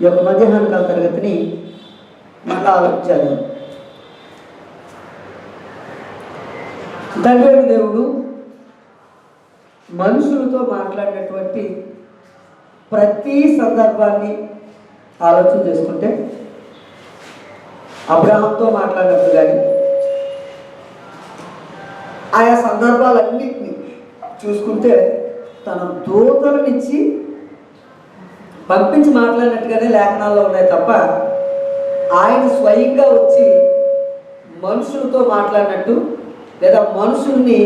ఈ యొక్క మధ్యాహ్న కాల తరగతిని మళ్ళా ఆలోచించాలి. తండ్రి దేవుడు మనుషులతో మాట్లాడినటువంటి ప్రతి సందర్భాన్ని ఆలోచన చేసుకుంటే అబ్రహాంతో మాట్లాడినప్పుడు కానీ ఆయా సందర్భాలన్నింటినీ చూసుకుంటే తన దూతలనిచ్చి పంపించి మాట్లాడినట్టుగానే లేఖనాల్లో ఉన్నాయి తప్ప ఆయన స్వయంగా వచ్చి మనుషులతో మాట్లాడినట్టు లేదా మనుషుల్ని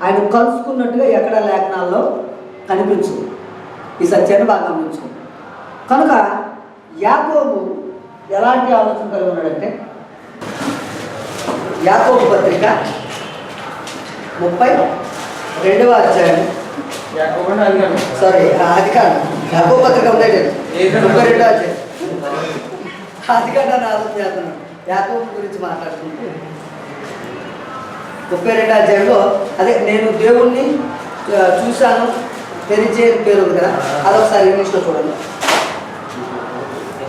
ఆయన కలుసుకున్నట్టుగా ఎక్కడ లేఖనాల్లో కనిపించదు. ఈ సత్యాన్ని బాగా గమనించుకుంది. కనుక యాకోబు ఎలాంటి ఆలోచన కలిగి ఉన్నాడంటే యాకోబు పత్రిక 32వ అధ్యాయం అది కాదు యాకోబు పత్రిక ఉందండి 32వ అధ్యాయం అది కాదు అని ఆలోచన చేస్తున్నాను. యాకోబు గురించి మాట్లాడుతుంటే 32వ అధ్యాయంలో అదే నేను దేవుణ్ణి చూశాను తెరిచే పేరు ఉంది కదా, అదొకసారి ఇంగ్లీష్లో చూడండి.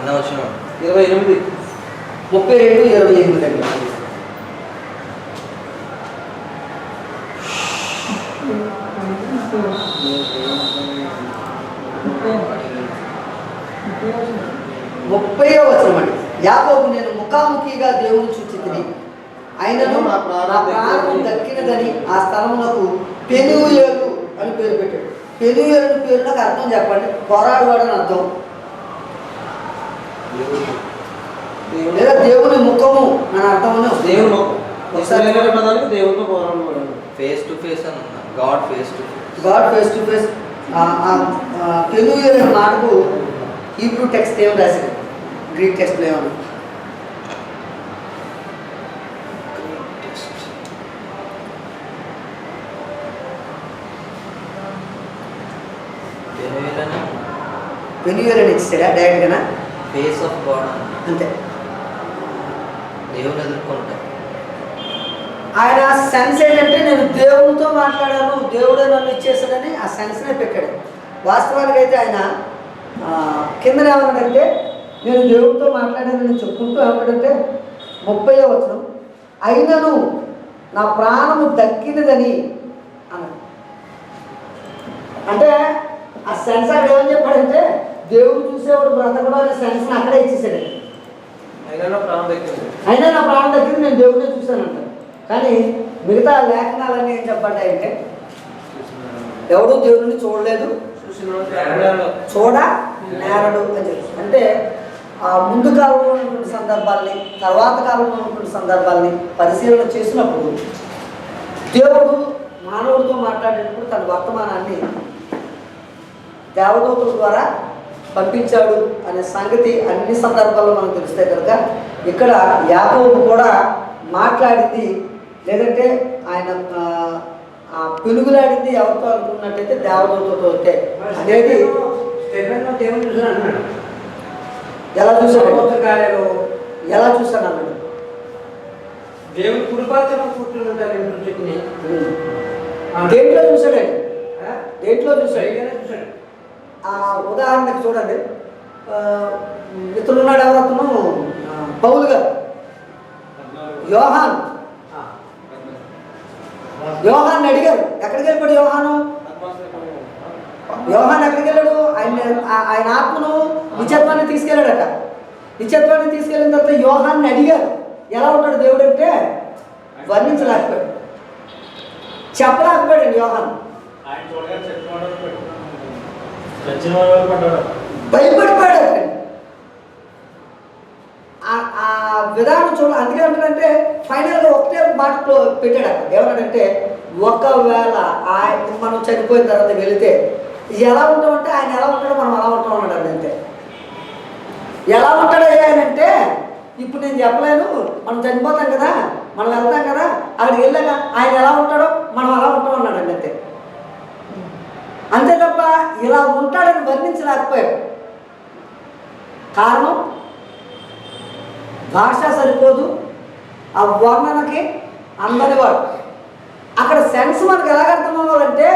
32:28 అండి. వచనం అండి. యాకోబు నేను ముఖాముఖిగా దేవుని చూచితిని, ఆయనను నా ప్రాణం దక్కినదని ఆ స్థలమునకు పెనుయేలు అని పేరు పెట్టాడు. పెనుయేలు పేరు నాకు అర్థం చెప్పండి. పోరాడువాడు అని అర్థం, లేదా దేవుని ముఖము అని అర్థం. దేవుని ముఖం దేవునితో పోరాడువాడు, ఫేస్ టు ఫేస్ అని God face to face. Penuel అనే మాటకు హీబ్రూ టెక్స్ట్ ఏం రాశారు, గ్రీక్ టెక్స్ట్లో ఏమన్నా పెనుయేలు అని ఇచ్చాడా డైరెక్ట్గానా? ఫేస్ ఆఫ్ గాడ్ అంతే. దేవుని ఎదుర్కొంటా ఆయన సెన్స్ ఏంటంటే నేను దేవునితో మాట్లాడాను, దేవుడే నన్ను ఇచ్చేసాడని ఆ సెన్స్నే పెట్టాడు. వాస్తవానికి అయితే ఆయన కింద ఏమన్నాడంటే నేను దేవుడితో మాట్లాడానని చెప్పుకుంటూ ఏమన్నాడంటే 30వ వచనం అయినను నా ప్రాణము దక్కినదని అన్నాడు. అంటే ఆ సెన్స్ అక్కడ ఏమని చెప్పాడంటే దేవుడు చూసేవాడు బ్రతకడం అనే సెన్స్ని అక్కడే ఇచ్చేసాడు. అయినా నా ప్రాణం దక్కింది, నేను దేవుడినే చూశానంటాడు. కానీ మిగతా లేఖనాలన్నీ ఏం చెప్పబడ్డాయంటే ఎవడు దేవుడిని చూడలేదు, చూడ నేరడు అని చెప్పి. అంటే ముందు కాలంలో ఉన్నటువంటి సందర్భాల్ని తర్వాత కాలంలో ఉన్నటువంటి సందర్భాల్ని పరిశీలన చేసినప్పుడు దేవుడు మానవుడితో మాట్లాడేటప్పుడు తన వర్తమానాన్ని దేవదూతుల ద్వారా పంపించాడు అనే సంగతి అన్ని సందర్భాల్లో మనకు తెలిస్తే కనుక ఇక్కడ యాకోబు కూడా మాట్లాడింది లేదంటే ఆయన పెనుగులాడింది ఎవరితో అనుకున్నట్టయితే దేవదూతతో వస్తే అనేది దేవుని చూసాను. ఎలా చూసాడు అన్నాడు. దేవుడు కుడిపాత్ర కూర్చుంటారు. దేంట్లో చూశాడండి, దేంట్లో చూశాడు. ఉదాహరణకి చూడండి, ఇతరున్నాడు ఎవరు అతను పౌలు గారు, యోహాన్ అడిగారు ఎక్కడికి వెళ్ళిపోయాడు యోహాన్ ఎక్కడికి వెళ్ళాడు? ఆయన ఆత్మను నిత్యత్వాన్ని తీసుకెళ్ళాడట. నిత్యత్వాన్ని తీసుకెళ్ళిన తర్వాత యోహాన్ని అడిగారు ఎలా ఉంటాడు దేవుడు అంటే వర్ణించలేకపోయాడు, చెప్పలేకపోయాడు యోహాన్. భయపడిపోయాడు. ఆ విధానం చూడ. అందుకే అంటాడంటే ఫైనల్గా ఒకటే మాట పెట్టాడు. ఏమన్నాడంటే ఒకవేళ మనం చనిపోయిన తర్వాత వెళితే ఎలా ఉంటామంటే ఆయన ఎలా ఉంటాడో మనం అలా ఉంటాం అన్నాడు. అంతే. ఎలా ఉంటాడు ఆయన అంటే ఇప్పుడు నేను చెప్పలేను, మనం చనిపోతాం కదా, మనం వెళ్తాం కదా, అక్కడికి వెళ్ళాక ఆయన ఎలా ఉంటాడో మనం అలా ఉంటాం అన్నాడు. అంతే. అంతే తప్ప ఇలా ఉంటాడని వర్ణించలేకపోయాడు. కారణం భాష సరిపోదు, ఆ వర్ణనకి అందనివాడు. అక్కడ సెన్స్ మనకు ఎలాగ అర్థం అవ్వాలంటే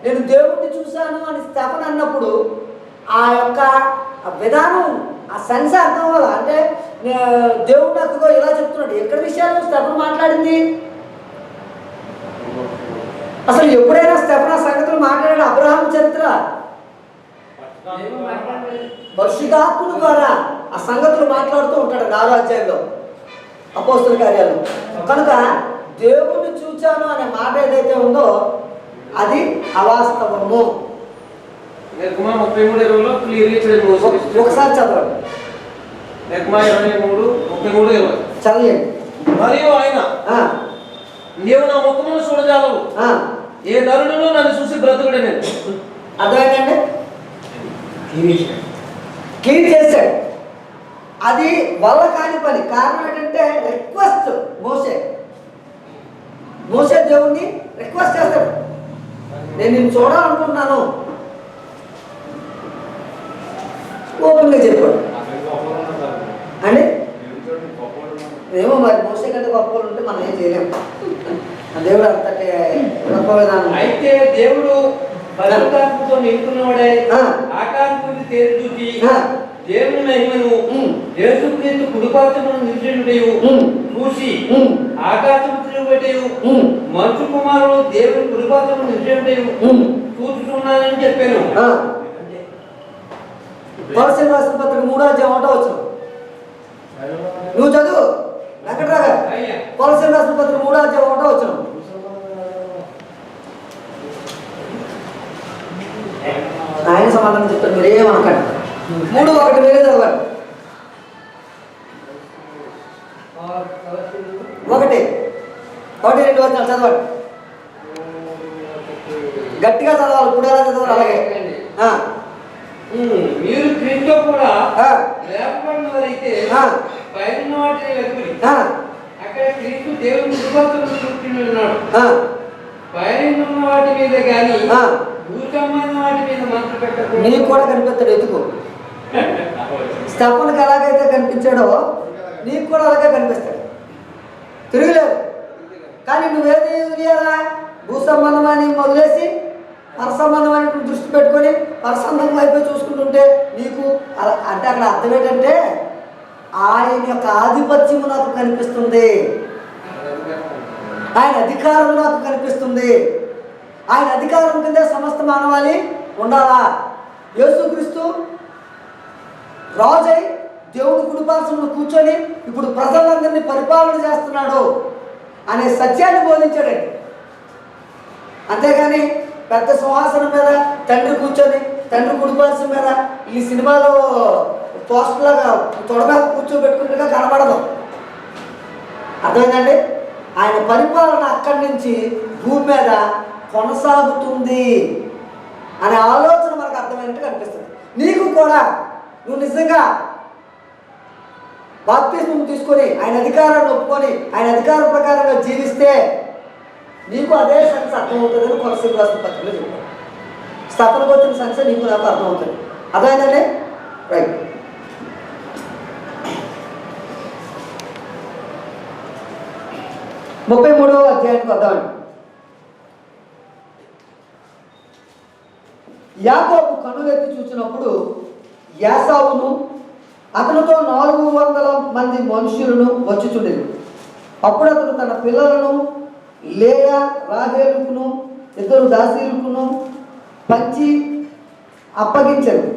నేను దేవుడిని చూశాను అని స్తెఫను అన్నప్పుడు ఆ యొక్క విధానం ఆ సెన్స్ అర్థం అవ్వాలి. అంటే దేవుడు నాకు ఇలా చెప్తున్నాడు. ఎక్కడ విషయాలు స్టెఫన్ మాట్లాడింది? అసలు ఎప్పుడైనా స్టెఫన్ ఆ సంగతులు మాట్లాడాడు? అబ్రహాం చరిత్ర పరిశుద్ధాత్ముల ద్వారా ఆ సంగతులు మాట్లాడుతూ ఉంటాడు 4వ అధ్యాయంలో అపోస్తల కార్యాలు. కనుక దేవుణ్ణి చూచాను అనే మాట ఏదైతే ఉందో అది అవాస్తవము. ఒకసారి చదవండి. చదివండి. మరియు ఆయన నీవు నా ముఖమును చూడజాలవు, ఏ నరుడును నన్ను చూసి బ్రతుకుడే. నేను అర్థమైందండి. క్లీన్ చేశాడు. అది వల్ల కాని పని. కారణం ఏంటంటే రిక్వెస్ట్. మోసే దేవుణ్ణి రిక్వెస్ట్ చేస్తాడు, నేను నిన్ను చూడాలనుకుంటున్నాను. ఓపెన్గా చెప్పాడు అండి. ఏమో మరి మోసే కంటే గొప్ప ఉంటే మనం ఏం చేయలేము. దేవుడు అంతటి గొప్ప విధానం. అయితే దేవుడు పరిశుద్ధాత్మతో నింపుకున్నవాడే ఆకాశమును తేరి చూచి దేవుని మహిమను యేసుక్రీస్తు కుడిపార్శ్వమున నిలిచియుండుటయు చూసి ఆకాశము తిరుగుబట్టయు మనుష్య కుమారుడు దేవుని కుడిపార్శ్వమున నిలిచియుండుటయు చూచుచున్నానని చెప్పాను. కొలస్సీయులకు రాసిన పత్రిక 3వ అధ్యాయం 1వ వచనం. నువ్వు చదువు వెంకటరాగా. కొలస్సీయులకు రాసిన పత్రిక 3వ అధ్యాయం 1వ వచనం. ఆయన సమాధానం చెప్తాడు, మీరు ఏమనకండి. 3:1 మీరే చదవండి. 1:2 వచనాలు చదవండి. గట్టిగా చదవాలి. ఇప్పుడు ఎలా చదవాలి అలాగే. మీరు క్రీస్తుతో కూడా లేపబడినవారైతే పైన వాటిని వెతుకుడి. అక్కడ క్రీస్తు దేవుని కుడిపార్శ్వమున కూర్చుని ఉన్నాడు. పైన ఉన్న వాటి మీద కానీ భూసంబంధమైన వాటి మీద మనసు పెట్టకూడదు. నీకు కూడా కనిపిస్తాడు. ఎదుగు. స్టెఫన్కి ఎలాగైతే కనిపించాడో నీకు కూడా అలాగే కనిపిస్తాడు. తిరుగులేదు. కానీ నువ్వేది తెలియాలా? భూ సంబంధమని మొదలేసి పరసంబంధమైన దృష్టి పెట్టుకొని పరసంబంధం అయిపోయి చూసుకుంటుంటే నీకు అలా అంటే అక్కడ అర్థం ఏంటంటే ఆయన యొక్క ఆధిపత్యము నాకు కనిపిస్తుంది, ఆయన అధికారం నాకు కనిపిస్తుంది. ఆయన అధికారం కింద సమస్త మానవాళి ఉండాలా. యేసుక్రీస్తు రాజై దేవుని కుడిపార్శ్వమున కూర్చొని ఇప్పుడు ప్రజలందరినీ పరిపాలన చేస్తున్నాడు అనే సత్యాన్ని బోధించాడండి. అంతేగాని పెద్ద సింహాసనం మీద తండ్రి కూర్చొని తండ్రి కుడిపార్శ్వం మీద ఈ సినిమాలో పోస్టర్లాగా తొడగా కూర్చోబెట్టుకున్నట్టుగా కనబడదు. అర్థమైందండి. ఆయన పరిపాలన అక్కడి నుంచి భూమి మీద కొనసాగుతుంది అనే ఆలోచన మనకు అర్థమైనట్టు కనిపిస్తుంది. నీకు కూడా నువ్వు నిజంగా బాప్తిస్మం తీసుకొని ఆయన అధికారాన్ని ఒప్పుకొని ఆయన అధికారం ప్రకారంగా జీవిస్తే నీకు అదే సెన్స్ అర్థమవుతుందని కొలస్సీయులకు రాసిన పత్రికలో చెప్పారు. స్థాపనకు వచ్చిన సెన్స్ నీకు నాకు అర్థమవుతుంది. అర్థమైందండి. రైట్. 33వ అధ్యాయానికి వద్దామండి. యాకోబు కన్నులెత్తి చూసినప్పుడు యాసావును అతనితో 400 మంది మనుషులను వచ్చుచుండెను. అప్పుడు అతను తన పిల్లలను లేయా రాహేలుకును 2 దాసీలకును పంచి అప్పగించాడు.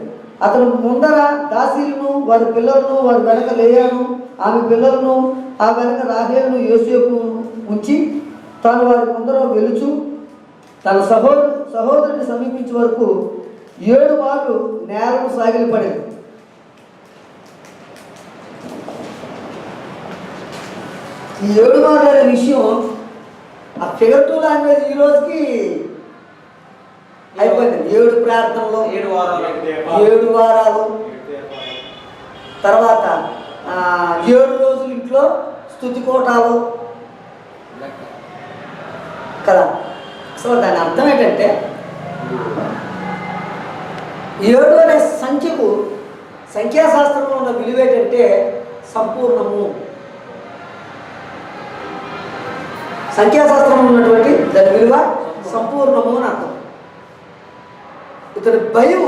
అతను ముందర దాసీలను వారి పిల్లలను వారి వెనక లేయాను ఆమె పిల్లలను ఆ వెనక రాహేలును యోసేపు ఉంచి తాను వారి ముందర వెలుచు తన సహోదరుని సమీపించే వరకు 7 మార్లు నేలను సాగిలిపడింది. ఈ 7 మార్లు అనే విషయం ఆ ఫిగర్ లాంగ్వేజ్ ఈ రోజుకి అయిపోయింది. 7 ప్రార్థనలు, 7 వారాలు, తర్వాత 7 రోజులు ఇంట్లో స్తుతి కోటాలు కదా. అసలు దాని అర్థం ఏంటంటే 7 అనే సంఖ్యకు సంఖ్యాశాస్త్రంలో ఉన్న విలువ ఏంటంటే సంపూర్ణము. సంఖ్యాశాస్త్రంలో ఉన్నటువంటి దాని విలువ సంపూర్ణము అని అర్థం. ఇతని భయం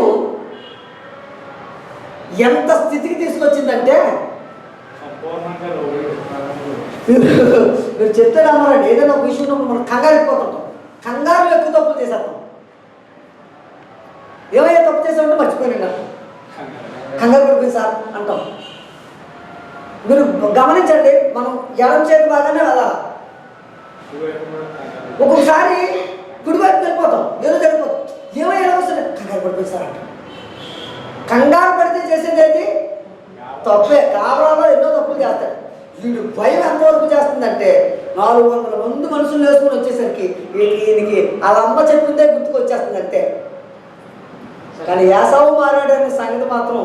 ఎంత స్థితికి తీసుకొచ్చిందంటే మీరు చెప్తే నమ్మరండి, ఏదైనా ఒక విషయంలో మనం కంగారు అయిపోతుంటాం, కంగారులో ఎక్కువ తప్పులు చేసేస్తాం. ఏమైనా తప్పు చేసామంటే మర్చిపోయినా కంగారు పడిపోయింది సార్ అంటాం. మీరు గమనించండి, మనం ఎడం చేతి బాగానే వెళ్ళాలి. ఒక్కొక్కసారి కుడివైపు వెళ్ళిపోతాం, ఏదో జరిగిపోతాం, ఏమైనా వస్తుంది కంగారు పడిపోయింది సార్ అంటాం. కంగారు పడితే చేసేది ఏంటి? తప్పే. కావాలో ఎన్నో తప్పులు చేస్తాడు. వీడు భయం ఎంతవరకు చేస్తుందంటే 400 మంది మనుషులు వేసుకొని వచ్చేసరికి ఈయనకి వాళ్ళ అమ్మ చెప్పిందే గుర్తుకు వచ్చేస్తుందంటే. కానీ యాసావు మారాడనే సంగతి మాత్రం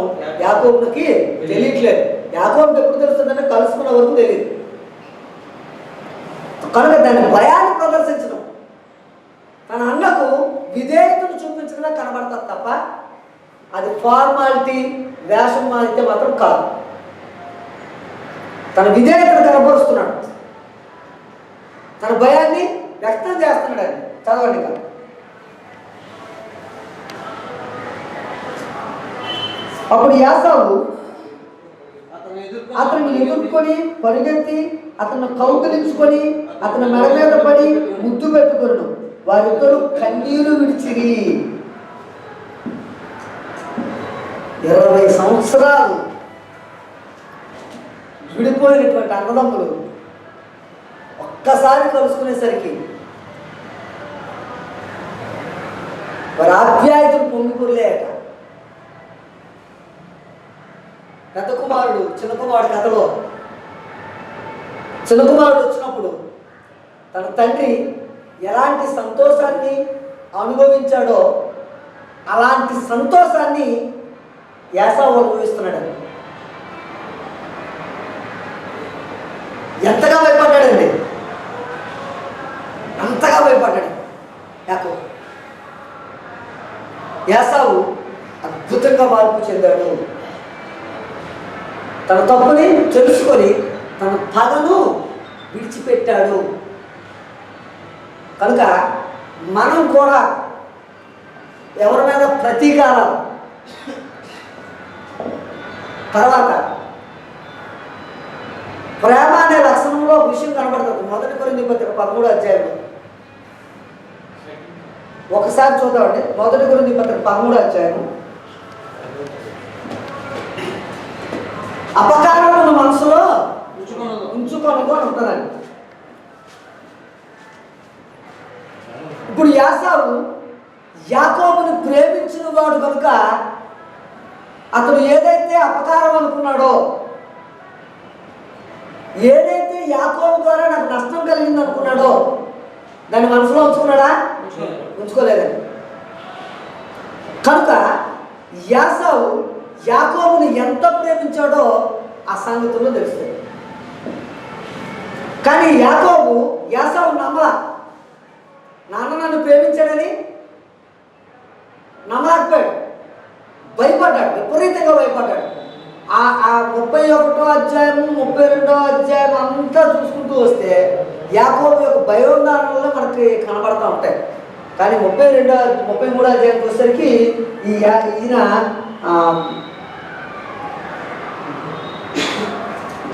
యాకోబుకి తెలియట్లేదు. యాకోబుకి ఎప్పుడు తెలుస్తుందంటే కలుసుకున్న వరకు తెలియదు. కనుక దాని భయాన్ని ప్రదర్శించడం, తన అన్నకు విధేయతను చూపించడమే కనబడతారు తప్ప అది ఫార్మాలిటీ వేషం మారితే మాత్రం కాదు. తన విధేయతను కనబరుస్తున్నాడు, తన భయాన్ని వ్యక్తం చేస్తున్నాడు. అది చదవండి కాదు. అప్పుడు యాసావు అతన్ని ఎదుర్కొని పరిగెత్తి అతను కౌగిలించుకొని అతని మెడ మీద పడి ముద్దు పెట్టుకొను. వారిద్దరూ కన్నీరు విడిచిరి. 20 సంవత్సరాలు విడిపోయినటువంటి అన్నదమ్ములు ఒక్కసారి కలుసుకునేసరికి వారి ఆప్యాయతలు పొంగిపొర్లేట. పెద్ద కుమారుడు చిన్న కుమారుడు కథలో చిన్న కుమారుడు వచ్చినప్పుడు తన తండ్రి ఎలాంటి సంతోషాన్ని అనుభవించాడో అలాంటి సంతోషాన్ని యాసావు అనుభవిస్తున్నాడు. ఎంతగా భయపడ్డాడండి, అంతగా భయపడ్డాడు యాకోబు. యాసావు అద్భుతంగా మార్పు చెందాడు. తన తప్పుని తెలుసుకొని తన పగను విడిచిపెట్టాడు. కనుక మనం కూడా ఎవరి మీద ప్రతీకారం తర్వాత ప్రేమ అనే లక్షణంలో విషయం కనబడుతుంది. 1 కొరింథీ పత్రిక 13వ అధ్యాయంలో ఒకసారి చూద్దామండి. 1 కొరింథీ పత్రిక 13వ అధ్యాయం. అపకారమును మనసులో ఉంచుకొనకు అని ఉంటుందండి. ఇప్పుడు యాసావు యాకోబుని ప్రేమించిన వాడు కనుక అతడు ఏదైతే అపకారం అనుకున్నాడో, ఏదైతే యాకోబు ద్వారా నాకు నష్టం కలిగింది అనుకున్నాడో దాన్ని మనసులో ఉంచుకున్నాడా? ఉంచుకోలేదండి. కనుక యాసావు యాకోబుని ఎంత ప్రేమించాడో ఆ సంగతుల్లో తెలుస్తుంది. కానీ యాసావు నమ్మలా. నాన్న నన్ను ప్రేమించాడని నమ్మలేకపోయాడు, భయపడ్డాడు, విపరీతంగా భయపడ్డాడు. ఆ 31వ అధ్యాయం 32వ అధ్యాయం అంతా చూసుకుంటూ వస్తే యాకోబు యొక్క భయోందానంలో మనకి కనబడతా ఉంటాయి. కానీ 33వ అధ్యాయానికి వచ్చేసరికి ఈయన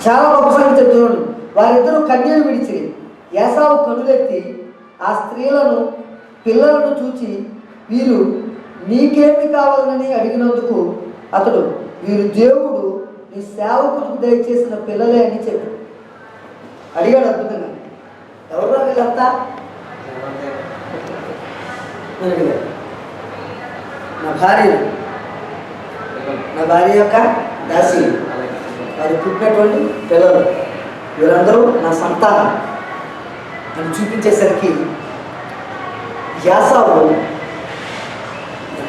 చాలా గొప్ప సంగతి చెప్తున్నాడు. వారిద్దరూ కన్యలు విడిచి యాసావు కనులెత్తి ఆ స్త్రీలను పిల్లలను చూచి వీరు నీకేమి కావాలని అడిగినందుకు అతడు వీరు దేవుడు నీ సేవకులకు దయచేసిన పిల్లలే అని చెప్పి అడిగాడు. అద్భుతంగా ఎవరు వీళ్ళంతా అని అడిగాడు. నా భార్య యొక్క దాసి, వారు పుట్టినటువంటి పిల్లలు, వీరందరూ నా సంతానం అని చూపించేసరికి యాసావు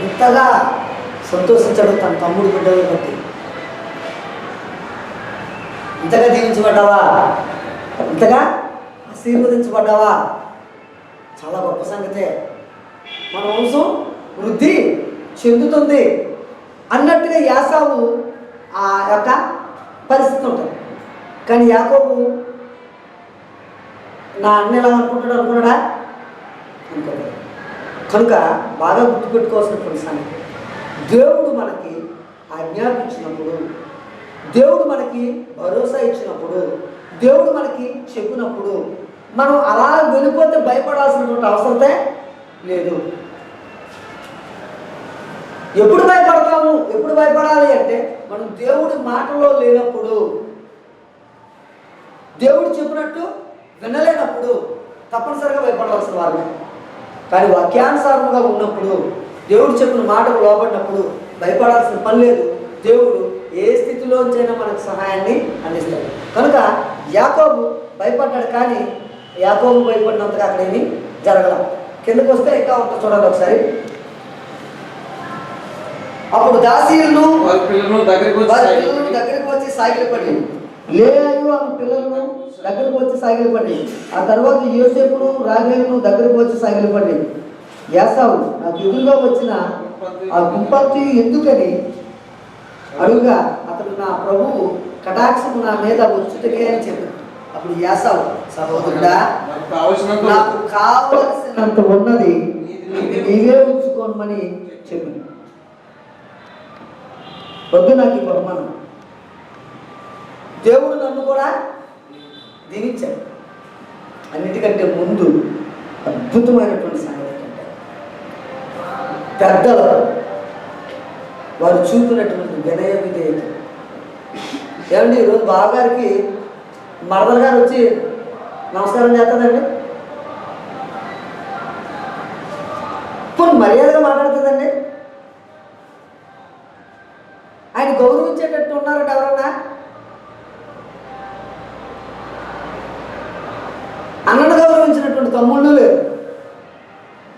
ఎంతగా సంతోషించాడు తన తమ్ముడు బిడ్డలను బట్టి. ఇంతగా దీవించబడ్డావా, ఇంతగా ఆశీర్వదించబడ్డావా, చాలా గొప్ప సంగతే. మన వంశం వృద్ధి చెందుతుంది అన్నట్టుగా యాసావు ఆ యొక్క పరిస్థితి ఉంటుంది. కానీ యాకోబు నా అన్న ఎలా అనుకుంటాడు అనుకున్నాడా? అనుకోలేదు. కనుక బాగా గుర్తుపెట్టుకోవాల్సిన కొన్ని సంగతి, దేవుడు మనకి ఆ ఆజ్ఞాపించినప్పుడు, దేవుడు మనకి భరోసా ఇచ్చినప్పుడు, దేవుడు మనకి చెప్పినప్పుడు మనం అలా వెళ్ళిపోతే భయపడాల్సినటువంటి అవసరమే లేదు. ఎప్పుడు భయపడతాము? ఎప్పుడు భయపడాలి అంటే మనం దేవుడి మాటలో లేనప్పుడు, దేవుడు చెప్పినట్టు వినలేనప్పుడు తప్పనిసరిగా భయపడాల్సిన వారు. కానీ వాక్యానుసారంగా ఉన్నప్పుడు, దేవుడు చెప్పిన మాటకు లోబడినప్పుడు భయపడాల్సిన పని లేదు. దేవుడు ఏ స్థితిలోంచైనా మనకు సహాయాన్ని అందిస్తాడు. కనుక యాకోబు భయపడ్డాడు, కానీ యాకోబు భయపడినంతగా అక్కడేమీ జరగదు. కిందకు వస్తే ఇంకా ఉంటుంది, చూడండి ఒకసారి. అప్పుడు దాసీలను వారి పిల్లలను దగ్గరికి వచ్చి సాగిలపడి, లేయు ఆమె పిల్లలను దగ్గరకు వచ్చి సాగిలపడి, ఆ తర్వాత యోసేపును రాహేలును దగ్గరకు వచ్చి సాగిలపడి, యాసావు నాకు ఎదురుగా వచ్చిన ఆ గుంపత్తి ఎందుకని అడుగుగా, అతడు నా ప్రభువు కటాక్షము నా మీద వచ్చుటకే అని చెప్పాడు. అప్పుడు యాసావు, సహోదరుడా, నాకు కావలసినంత ఉన్నది నీవే ఉంచుకోమని చెప్పింది. వద్దు నాకు ఈ బహుమానం. దేవుడు నన్ను కూడా దీవించాడు. అన్నిటికంటే ముందు అద్భుతమైనటువంటి సంగతి ఏంటంటే, పెద్దలు వారు చూపినటువంటి వినయ విధేయత. ఏమండి, ఈరోజు బావగారికి మరదలు గారు వచ్చి నమస్కారం చేస్తుందండి, ఇప్పుడు మర్యాదగా మాట్లాడుతుందండి. ఆయన గౌరవించేటట్టు ఉన్నారట ఎవరన్నా? అన్నను గౌరవించినటువంటి తమ్ముళ్ళు లేరు,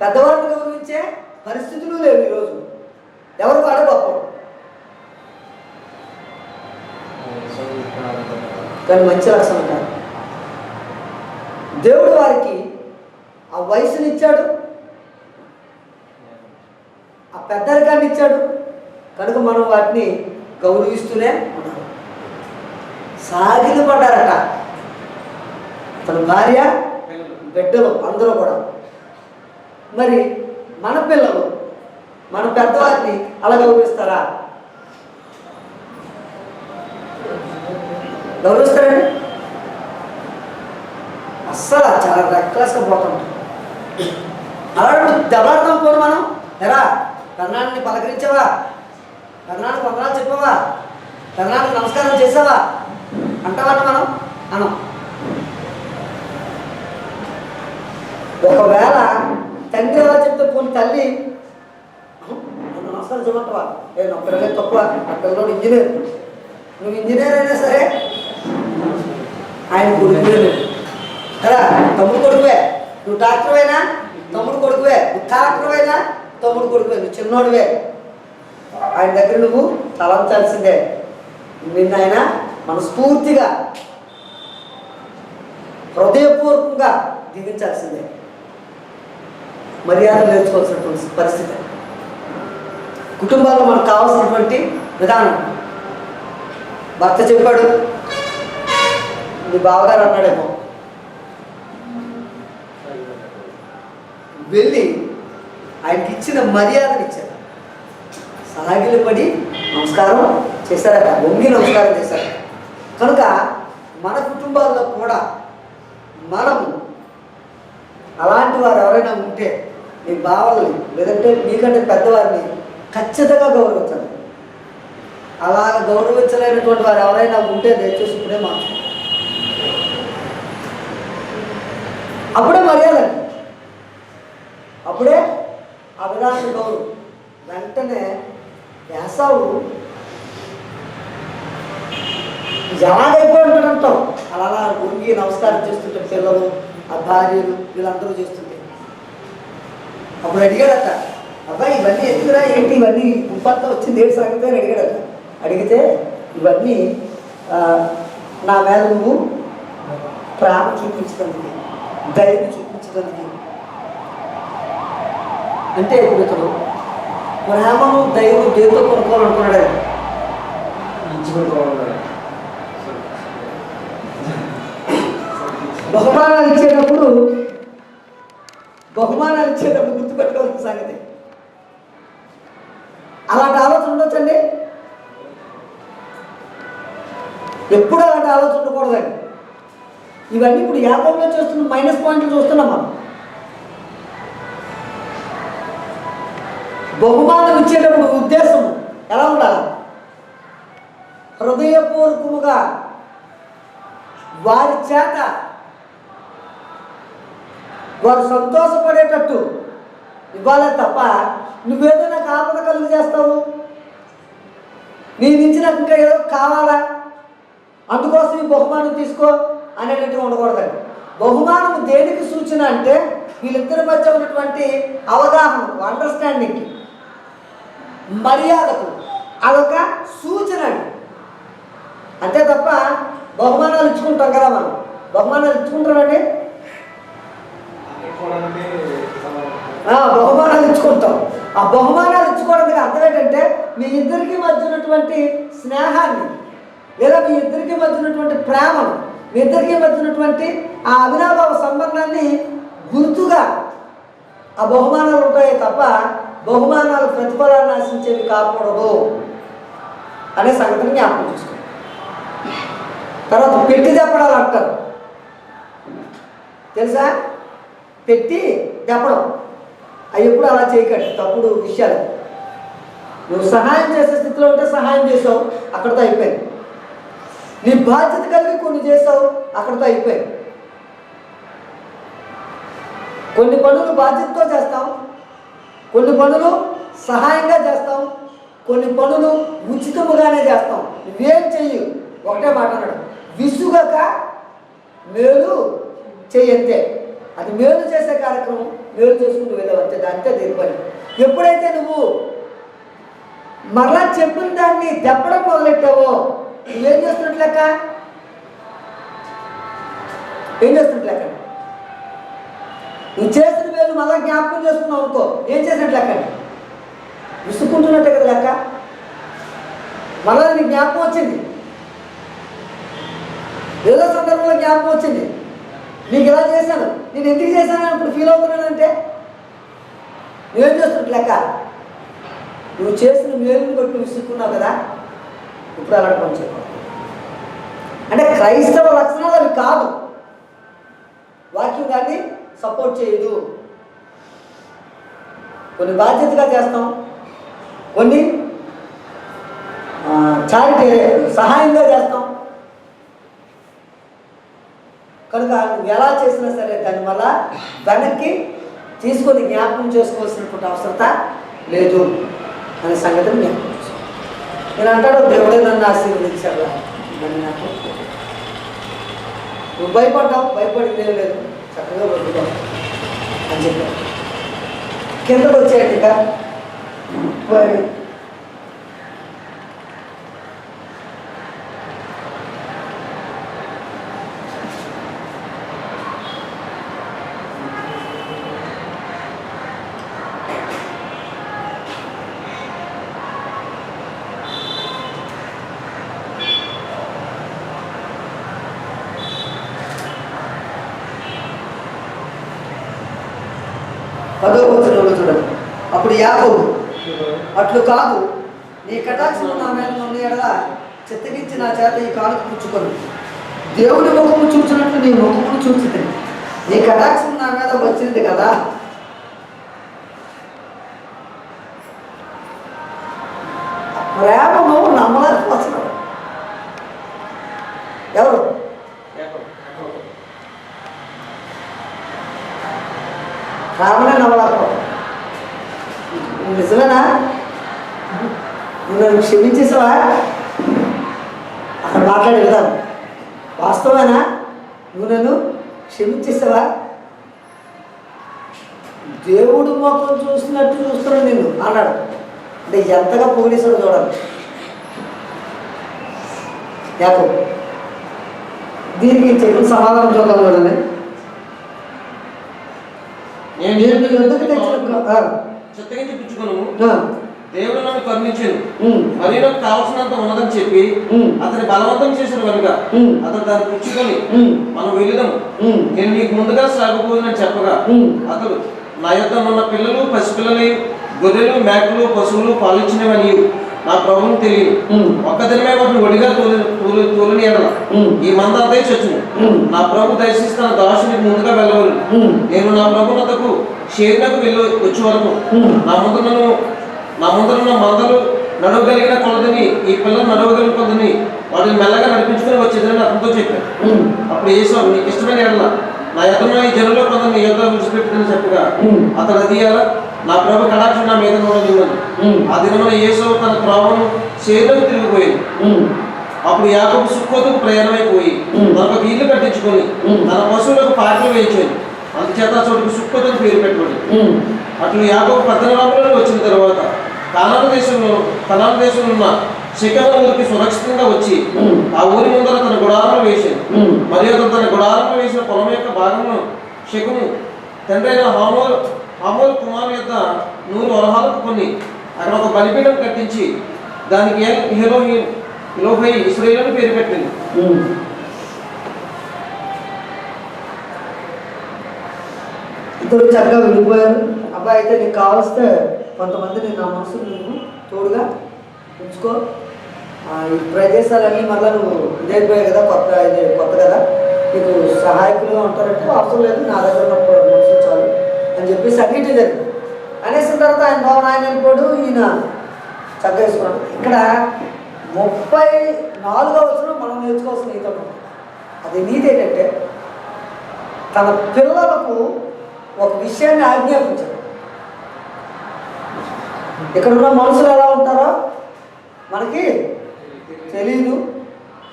పెద్దవాళ్ళని గౌరవించే పరిస్థితులు లేవు ఈరోజు. ఎవరు వాడే గొప్ప. కానీ మంచి లక్షణం కాదు. దేవుడు వారికి ఆ వయసునిచ్చాడు, ఆ పెద్దరికాన్ని ఇచ్చాడు. కనుక మనం వాటిని గౌరవిస్తూనే ఉన్నాం. సాగిలు పడ్డారట తన భార్య, బిడ్డలు అందరూ కూడా. మరి మన పిల్లలు మన పెద్దవారిని అలా గౌరవిస్తారా? గౌరవిస్తారండి? అస్సలు చాలా రెక్లెస్గా పోతాం. అలాంటి దెబ్బలాడతాం పోను మనం. ఎరా కర్ణాన్ని పలకరించావా? కర్ణానికి వందనాలు చెప్పావా? కర్ణానికి నమస్కారం చేసావా అంటావట మనం అనం. ఒకవేళ తండ్రి ఎలా చెప్తే పోనీ తల్లి నన్ను నమస్కారం చేయమంటావా? నా పిల్లలే తక్కువ, నా పిల్లలు ఇంజనీర్. నువ్వు ఇంజనీర్ అయినా సరే ఆయన కొడుకువే కదా, తమ్ముడు కొడుకువే. నువ్వు డాక్టర్ అయినా తమ్ముడు కొడుకువే, నువ్వు కలెక్టర్ అయినా తమ్ముడు కొడుకువే, నువ్వు చిన్నోడివే. ఆయన దగ్గర నువ్వు తలంచాల్సిందే. నిన్న ఆయన మనస్ఫూర్తిగా హృదయపూర్వకంగా దీవించాల్సిందే. మర్యాద నేర్చుకోవాల్సినటువంటి పరిస్థితి. కుటుంబాల్లో మనకు కావాల్సినటువంటి విధానం. భర్త చెప్పాడు, మీ బావగారు అన్నాడేమో, వెళ్ళి ఆయనకి ఇచ్చిన మర్యాదను ఇచ్చారు. సాగిలపడి నమస్కారం చేశారట, వంగి నమస్కారం చేశారట. కనుక మన కుటుంబాల్లో కూడా మనము అలాంటి వారు ఎవరైనా ఉంటే, మీ బావల్ని లేదంటే మీకంటే పెద్దవారిని ఖచ్చితంగా గౌరవించాలి. అలా గౌరవించలేనటువంటి వారు ఎవరైనా ఉంటే దయచేసి ఇప్పుడే మార్చు. అప్పుడే మర్యాద, అప్పుడే ఆ విధానం గౌరవం. వెంటనే యాసావు ఎలాగైపోయి ఉంటాడంటాం. అలా వంగి నమస్కారం చేస్తుంటే పిల్లలు, ఆ భార్యలు వీళ్ళందరూ చేస్తుంటే అప్పుడు అడిగాడట, అబ్బాయి ఇవన్నీ ఎందుకురా, ఏంటి ఇవన్నీ గుంపంతా వచ్చింది ఏడు సంగతి అని అడిగాడట. అడిగితే ఇవన్నీ నా మీద నువ్వు ప్రేమ చూపించడానికి, దయను చూపించడానికి. అంటే ఇప్పుడు ఇతను ప్రేమను దయను దేంతో కొనుక్కోవాలనుకున్నాడు. బహుమానాలు ఇచ్చేటప్పుడు గుర్తుపెట్టుకోవాల్సిన సంగతి. అలాంటి ఆలోచన ఉండొచ్చండి. ఎప్పుడు అలాంటి ఆలోచన ఉండకూడదండి. ఇవన్నీ ఇప్పుడు యాకోబులో చూస్తున్న మైనస్ పాయింట్లు చూస్తున్నాం మనం. బహుమానం ఇచ్చేటప్పుడు ఉద్దేశం ఎలా ఉండాలి? హృదయపూర్వకముగా వారి చేత వారు సంతోషపడేటట్టు ఇవ్వాలే తప్ప నువ్వేదో నాకు ఆపద కలుగు చేస్తావు, నీ నుంచి నాకు ఇంకా ఏదో కావాలా అందుకోసం ఈ బహుమానం తీసుకో అనేటట్టుగా ఉండకూడదండి. బహుమానం దేనికి సూచన అంటే వీళ్ళిద్దరి మధ్య ఉన్నటువంటి అవగాహనకు, అండర్స్టాండింగ్కి, మర్యాదకు అదొక సూచన అండి. అంతే తప్ప బహుమానాలు ఇచ్చుకుంటాం కదా మనం. బహుమానాలు ఇచ్చుకుంటామండి, బహుమానాలు ఇచ్చుకుంటాం. ఆ బహుమానాలు ఇచ్చుకోవడానికి అర్థం ఏంటంటే మీ ఇద్దరికి మధ్య ఉన్నటువంటి స్నేహాన్ని, లేదా మీ ఇద్దరికి మధ్య ఉన్నటువంటి ప్రేమను, మీ ఇద్దరికి మధ్య ఉన్నటువంటి ఆ అవినాభావ సంబంధాన్ని గుర్తుగా ఆ బహుమానాలు ఉంటాయి తప్ప బహుమానాలు ప్రతిఫలాన్ని ఆశించేవి కాకూడదు అనే సంగతిని జ్ఞాపకం చేసుకోండి. తర్వాత పెట్టి చెప్పడాలు అంటారు తెలుసా? పెట్టి చెప్పడం అవి ఎప్పుడు అలా చేయకండి, తప్పుడు విషయాలు. నువ్వు సహాయం చేసే స్థితిలో ఉంటే సహాయం చేసావు, అక్కడితో అయిపోయింది. నీ బాధ్యత కలిగి కొన్ని చేసావు, అక్కడితో అయిపోయింది. కొన్ని పనులు బాధ్యతతో చేస్తాం, కొన్ని పనులు సహాయంగా చేస్తాం, కొన్ని పనులు ఉచితముగానే చేస్తాం. నువ్వేం చెయ్యి, ఒకటే మాట అన్నాడు, విసుగక మేలు చెయ్యంతే. అది మేలు చేసే కార్యక్రమం, మేలు చేసుకుంటూ వెళ్ళవంతే, దాంతే దీని పని. ఎప్పుడైతే నువ్వు మరలా చెప్పిన దాన్ని దెప్పడం మొదలెట్టావో నువ్వేం చేస్తున్నట్లు లెక్క? ఏం చేస్తున్నట్లు లెక్క? నువ్వు చేసిన మేలు మళ్ళా జ్ఞాపకం చేసుకున్నావు అనుకో, ఏం చేసినట్లు లెక్క? విసుక్కుంటున్నట్టే కదా లెక్క. మళ్ళా నీకు జ్ఞాపకం వచ్చింది, ఏదో సందర్భంలో జ్ఞాపకం వచ్చింది, నీకు ఇలా చేశాను, నేను ఎందుకు చేశాను ఇప్పుడు ఫీల్ అవుతున్నానంటే నువ్వేం చేస్తున్నట్టు లెక్క? నువ్వు చేసిన మేలుని బట్టి నువ్వు విసుక్కున్నావు కదా, ఇప్పుడు అలాంటి పని చెప్పావు. అంటే క్రైస్తవ లక్షణాలు అవి కాదు, వాక్యం దాన్ని సపోర్ట్ చేయదు. కొన్ని బాధ్యతగా చేస్తాం, కొన్ని చారిటీ సహాయంగా చేస్తాం. కనుక నువ్వు ఎలా చేసినా సరే దాని వల్ల వెనక్కి తీసుకొని జ్ఞాపకం చేసుకోవాల్సినటువంటి అవసరత లేదు అనే సంగతిని జ్ఞాపకం చేసుకో. నేను అంటాడు దేవుడే నన్ను ఆశీర్వదించాడు అని. నాకు నువ్వు భయపడ్డావు, భయపడింది ఏం లేదు, చక్కగా బతుకుతావు అని చెప్పాడు. కిందకు వచ్చాడు ఇక చూడండి. అప్పుడు యాకోబు అట్లు కాదు, నీ కటాక్షం నా మీద ఉన్న ఎడల చిత్తగించి నా చేత ఈ కాలుకు పుచ్చుకొని దేవుడి ముఖము చూసినట్లు నీ ముఖమును చూసింది. నీ కటాక్షం నా మీద వచ్చింది కదా. ప్రేమను నమ్మలేకపోతున్నాడు. ఎవరు? రామనే నమ్మలేకపో. నిజమేనా? నువ్వు నన్ను క్షమించేసావా? అక్కడ మాట్లాడే విధానం వాస్తవేనా? నువ్వు నన్ను క్షమించేసావా? దేవుడు మొత్తం చూసినట్టు చూస్తున్నాడు నిన్ను అన్నాడు. అంటే ఎంతగా పొగిడేశాడు చూడాలి. యాకోబు దీనికి చెప్పిన సమాధానం చూద్దాం చూడండి. దేవుడు నన్ను కరుణించాను, మరి నాకు కావాల్సినంత ఉన్నదని చెప్పి అతని బలవంతం చేసిన కనుక అతను దాన్ని పుచ్చుకొని మనం వెళదాం, నేను నీకు ముందుగా సాగబోదని చెప్పగా అతడు నా యొద్ద ఉన్న పిల్లలు, పసిపిల్లలు, గొర్రెలు, మేకలు, పశువులు పాలిచ్చినవని నా ప్రభువును తెలియదు. ఒక్క దినమే వాటిని ఒడిగా తోలని ఎడల ఈ మంద అంతే చచ్చును. నా ప్రభు దయచేసి తన దాసునికి ముందుగా వెళ్ళవలను. నేను నా ప్రభునకు షేర్నకు వెళ్ళి వచ్చే వరకు నా ముందున్న మందలు నడవగలిగిన కొలదని ఈ పిల్లలు నడవగలిగిన కొలదని వాటిని మెల్లగా నడిపించుకుని వచ్చేదని అతనితో చెప్పాను. అప్పుడు యేసు నీకు ఇష్టమైన ఎడల నా ఎదురున్న ఈ జనంలో కొందరు నీ యొద్ద విడిచిపెట్టిందని చెప్పగా అతడు అది నా ప్రభు కటాక్షం నా మీద ఉండదు. ఆ దినమున యేసు తన త్రోవను షేర్నకు తిరిగిపోయింది. అప్పుడు యాకోబు సుక్కోతుకు ప్రయాణమైపోయి తనకు ఇల్లు కట్టించుకొని తన పశువులకు పాటలు వేయించాడు. అందుచేత చోటుకు సుక్కోతుకు పేరు పెట్టుకోండి. అట్లు యాకోబు 14 వచ్చిన తర్వాత కనాను దేశంలో ఉన్న షెకెము ఊరికి సురక్షితంగా వచ్చి ఆ ఊరి ముందర తన గుడారంలో వేసాడు. మరియు అతను తన గుడారంలో వేసిన పొలం యొక్క భాగంలో షెకెము తండ్రి అయిన హమోరు కుమారు యొక్క 100 వరహాలకు కొని అక్కడ ఒక బలిపీఠం కట్టించి దానికి ఎలోహై ఇశ్రాయేలు పేరు పెట్టింది. ఇద్దరు చక్కగా విడిపోయారు. అబ్బాయి అయితే నీకు కావలిస్తే కొంతమంది నా మనసును నువ్వు తోడుగా ఉంచుకో. ఈ ప్రదేశాలన్నీ మళ్ళీ నువ్వు ఇదైపోయాయి కదా, కొత్త కదా, నీకు సహాయకులుగా ఉంటారంటే అవసరం లేదు, నా దగ్గర ఉన్నప్పుడు మనసు చాలు అని చెప్పేసి అన్నిటి జరిగింది. అనేసిన తర్వాత ఆయన భవన్ ఆయన వెళ్ళిపోడు, ఈయన చక్కగా వేసుకున్నాడు. ఇక్కడ 34వ వచనం మనం నేర్చుకోవాల్సిన నీతి అది నీతి ఏంటంటే తన పిల్లలకు ఒక విషయాన్ని ఆజ్ఞాపించాడు. ఇక్కడ ఉన్న మనుషులు ఎలా ఉంటారో మనకి తెలీదు.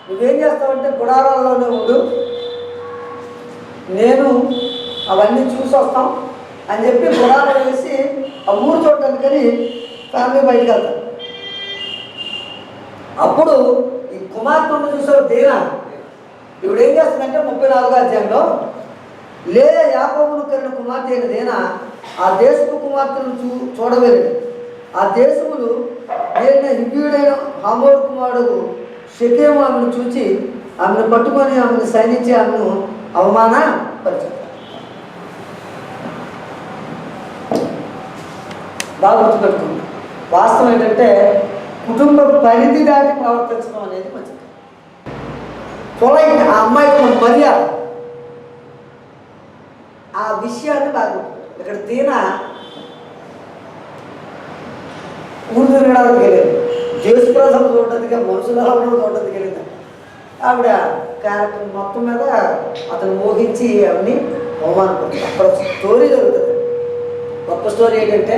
నువ్వేం చేస్తావంటే గుడారాల్లోనే ఉండు, నేను అవన్నీ చూసి వస్తాం అని చెప్పి గుడారం వేసి ఆ ఊరు చూడటానికని ఫ్యామిలీ బయటకు వెళ్తాను. అప్పుడు ఈ కుమార్తెను చూసారు దీనా. ఇప్పుడు ఏం చేస్తుందంటే 34వ అధ్యాయంలో యాకోబును కరిన కుమార్తె అయిన దీనా ఆ దేశపు కుమార్తెను చూడవెళ్ళి ఆ దేశములు నేను హిబ్బీయుడైన హమోరు కుమారుడు షెకెము ఆమెను చూచి ఆమెను పట్టుకొని ఆమెను సైనించి ఆమెను అవమానపరిచారు. బాగా గుర్తుపెట్టుకుంది. వాస్తవం ఏంటంటే కుటుంబ పరిధి దాటి ప్రవర్తించడం అనేది మంచిది. పొలైట్ ఆ అమ్మాయికి మన మర్యాద, ఆ విషయాన్ని బాగా ఇక్కడ దీనా ఊరు తిరగడానికి వెళ్ళింది, దేశ ప్రజలు చూడడానికి, మనుషుల చూడడానికి వెళ్ళింది. ఆవిడ క్యారెక్టర్ మొత్తం మీద అతను మోహించి అవన్నీ అవమానపడుతుంది. అక్కడ స్టోరీ జరుగుతుంది. గొప్ప స్టోరీ ఏంటంటే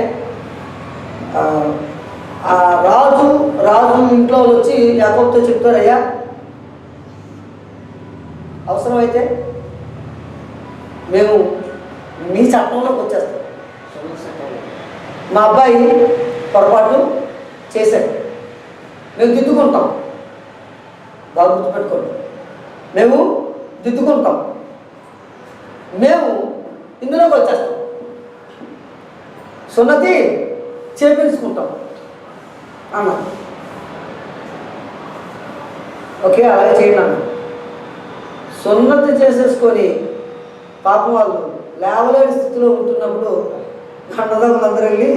ఆ రాజు ఇంట్లో వచ్చి యాకోబుతో చెప్తారు, అయ్యా అవసరమైతే మేము మీ చట్టంలోకి వచ్చేస్తాం. మా అబ్బాయి పొరపాటు చేశాడు, మేము దిద్దుకుంటాం. బాగా గుర్తుపెట్టుకోండి, మేము దిద్దుకుంటాం, మేము ఇందులోకి వచ్చేస్తాం, సున్నతి చేపించుకుంటాం అన్న. ఓకే, అలాగే చేయండి అన్న. సున్నతి చేసేసుకొని పాపం వాళ్ళు లేవలేని స్థితిలో ఉంటున్నప్పుడు అన్నదమ్ములందరూ వెళ్ళి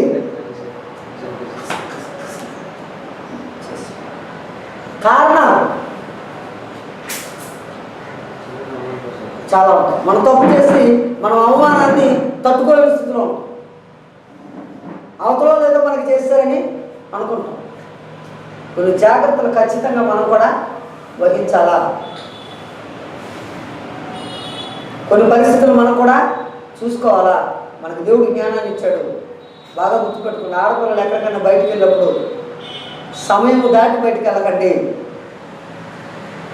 కారణం చాలా ఉంటాయి. మనం తప్పు చేసి మనం అవమానాన్ని తట్టుకోలేని స్థితిలో ఉంటాం. అవతల లేదో మనకి చేస్తారని అనుకుంటాం. కొన్ని జాగ్రత్తలు ఖచ్చితంగా మనం కూడా వహించాలా. కొన్ని పరిస్థితులు మనం కూడా చూసుకోవాలా. మనకు దేవుడు జ్ఞానాన్ని ఇచ్చాడు. బాగా గుర్తుపెట్టుకుని ఆడపిల్లలు ఎక్కడికైనా బయటికి వెళ్ళినప్పుడు సమయం దాటి బయటికి వెళ్ళకండి.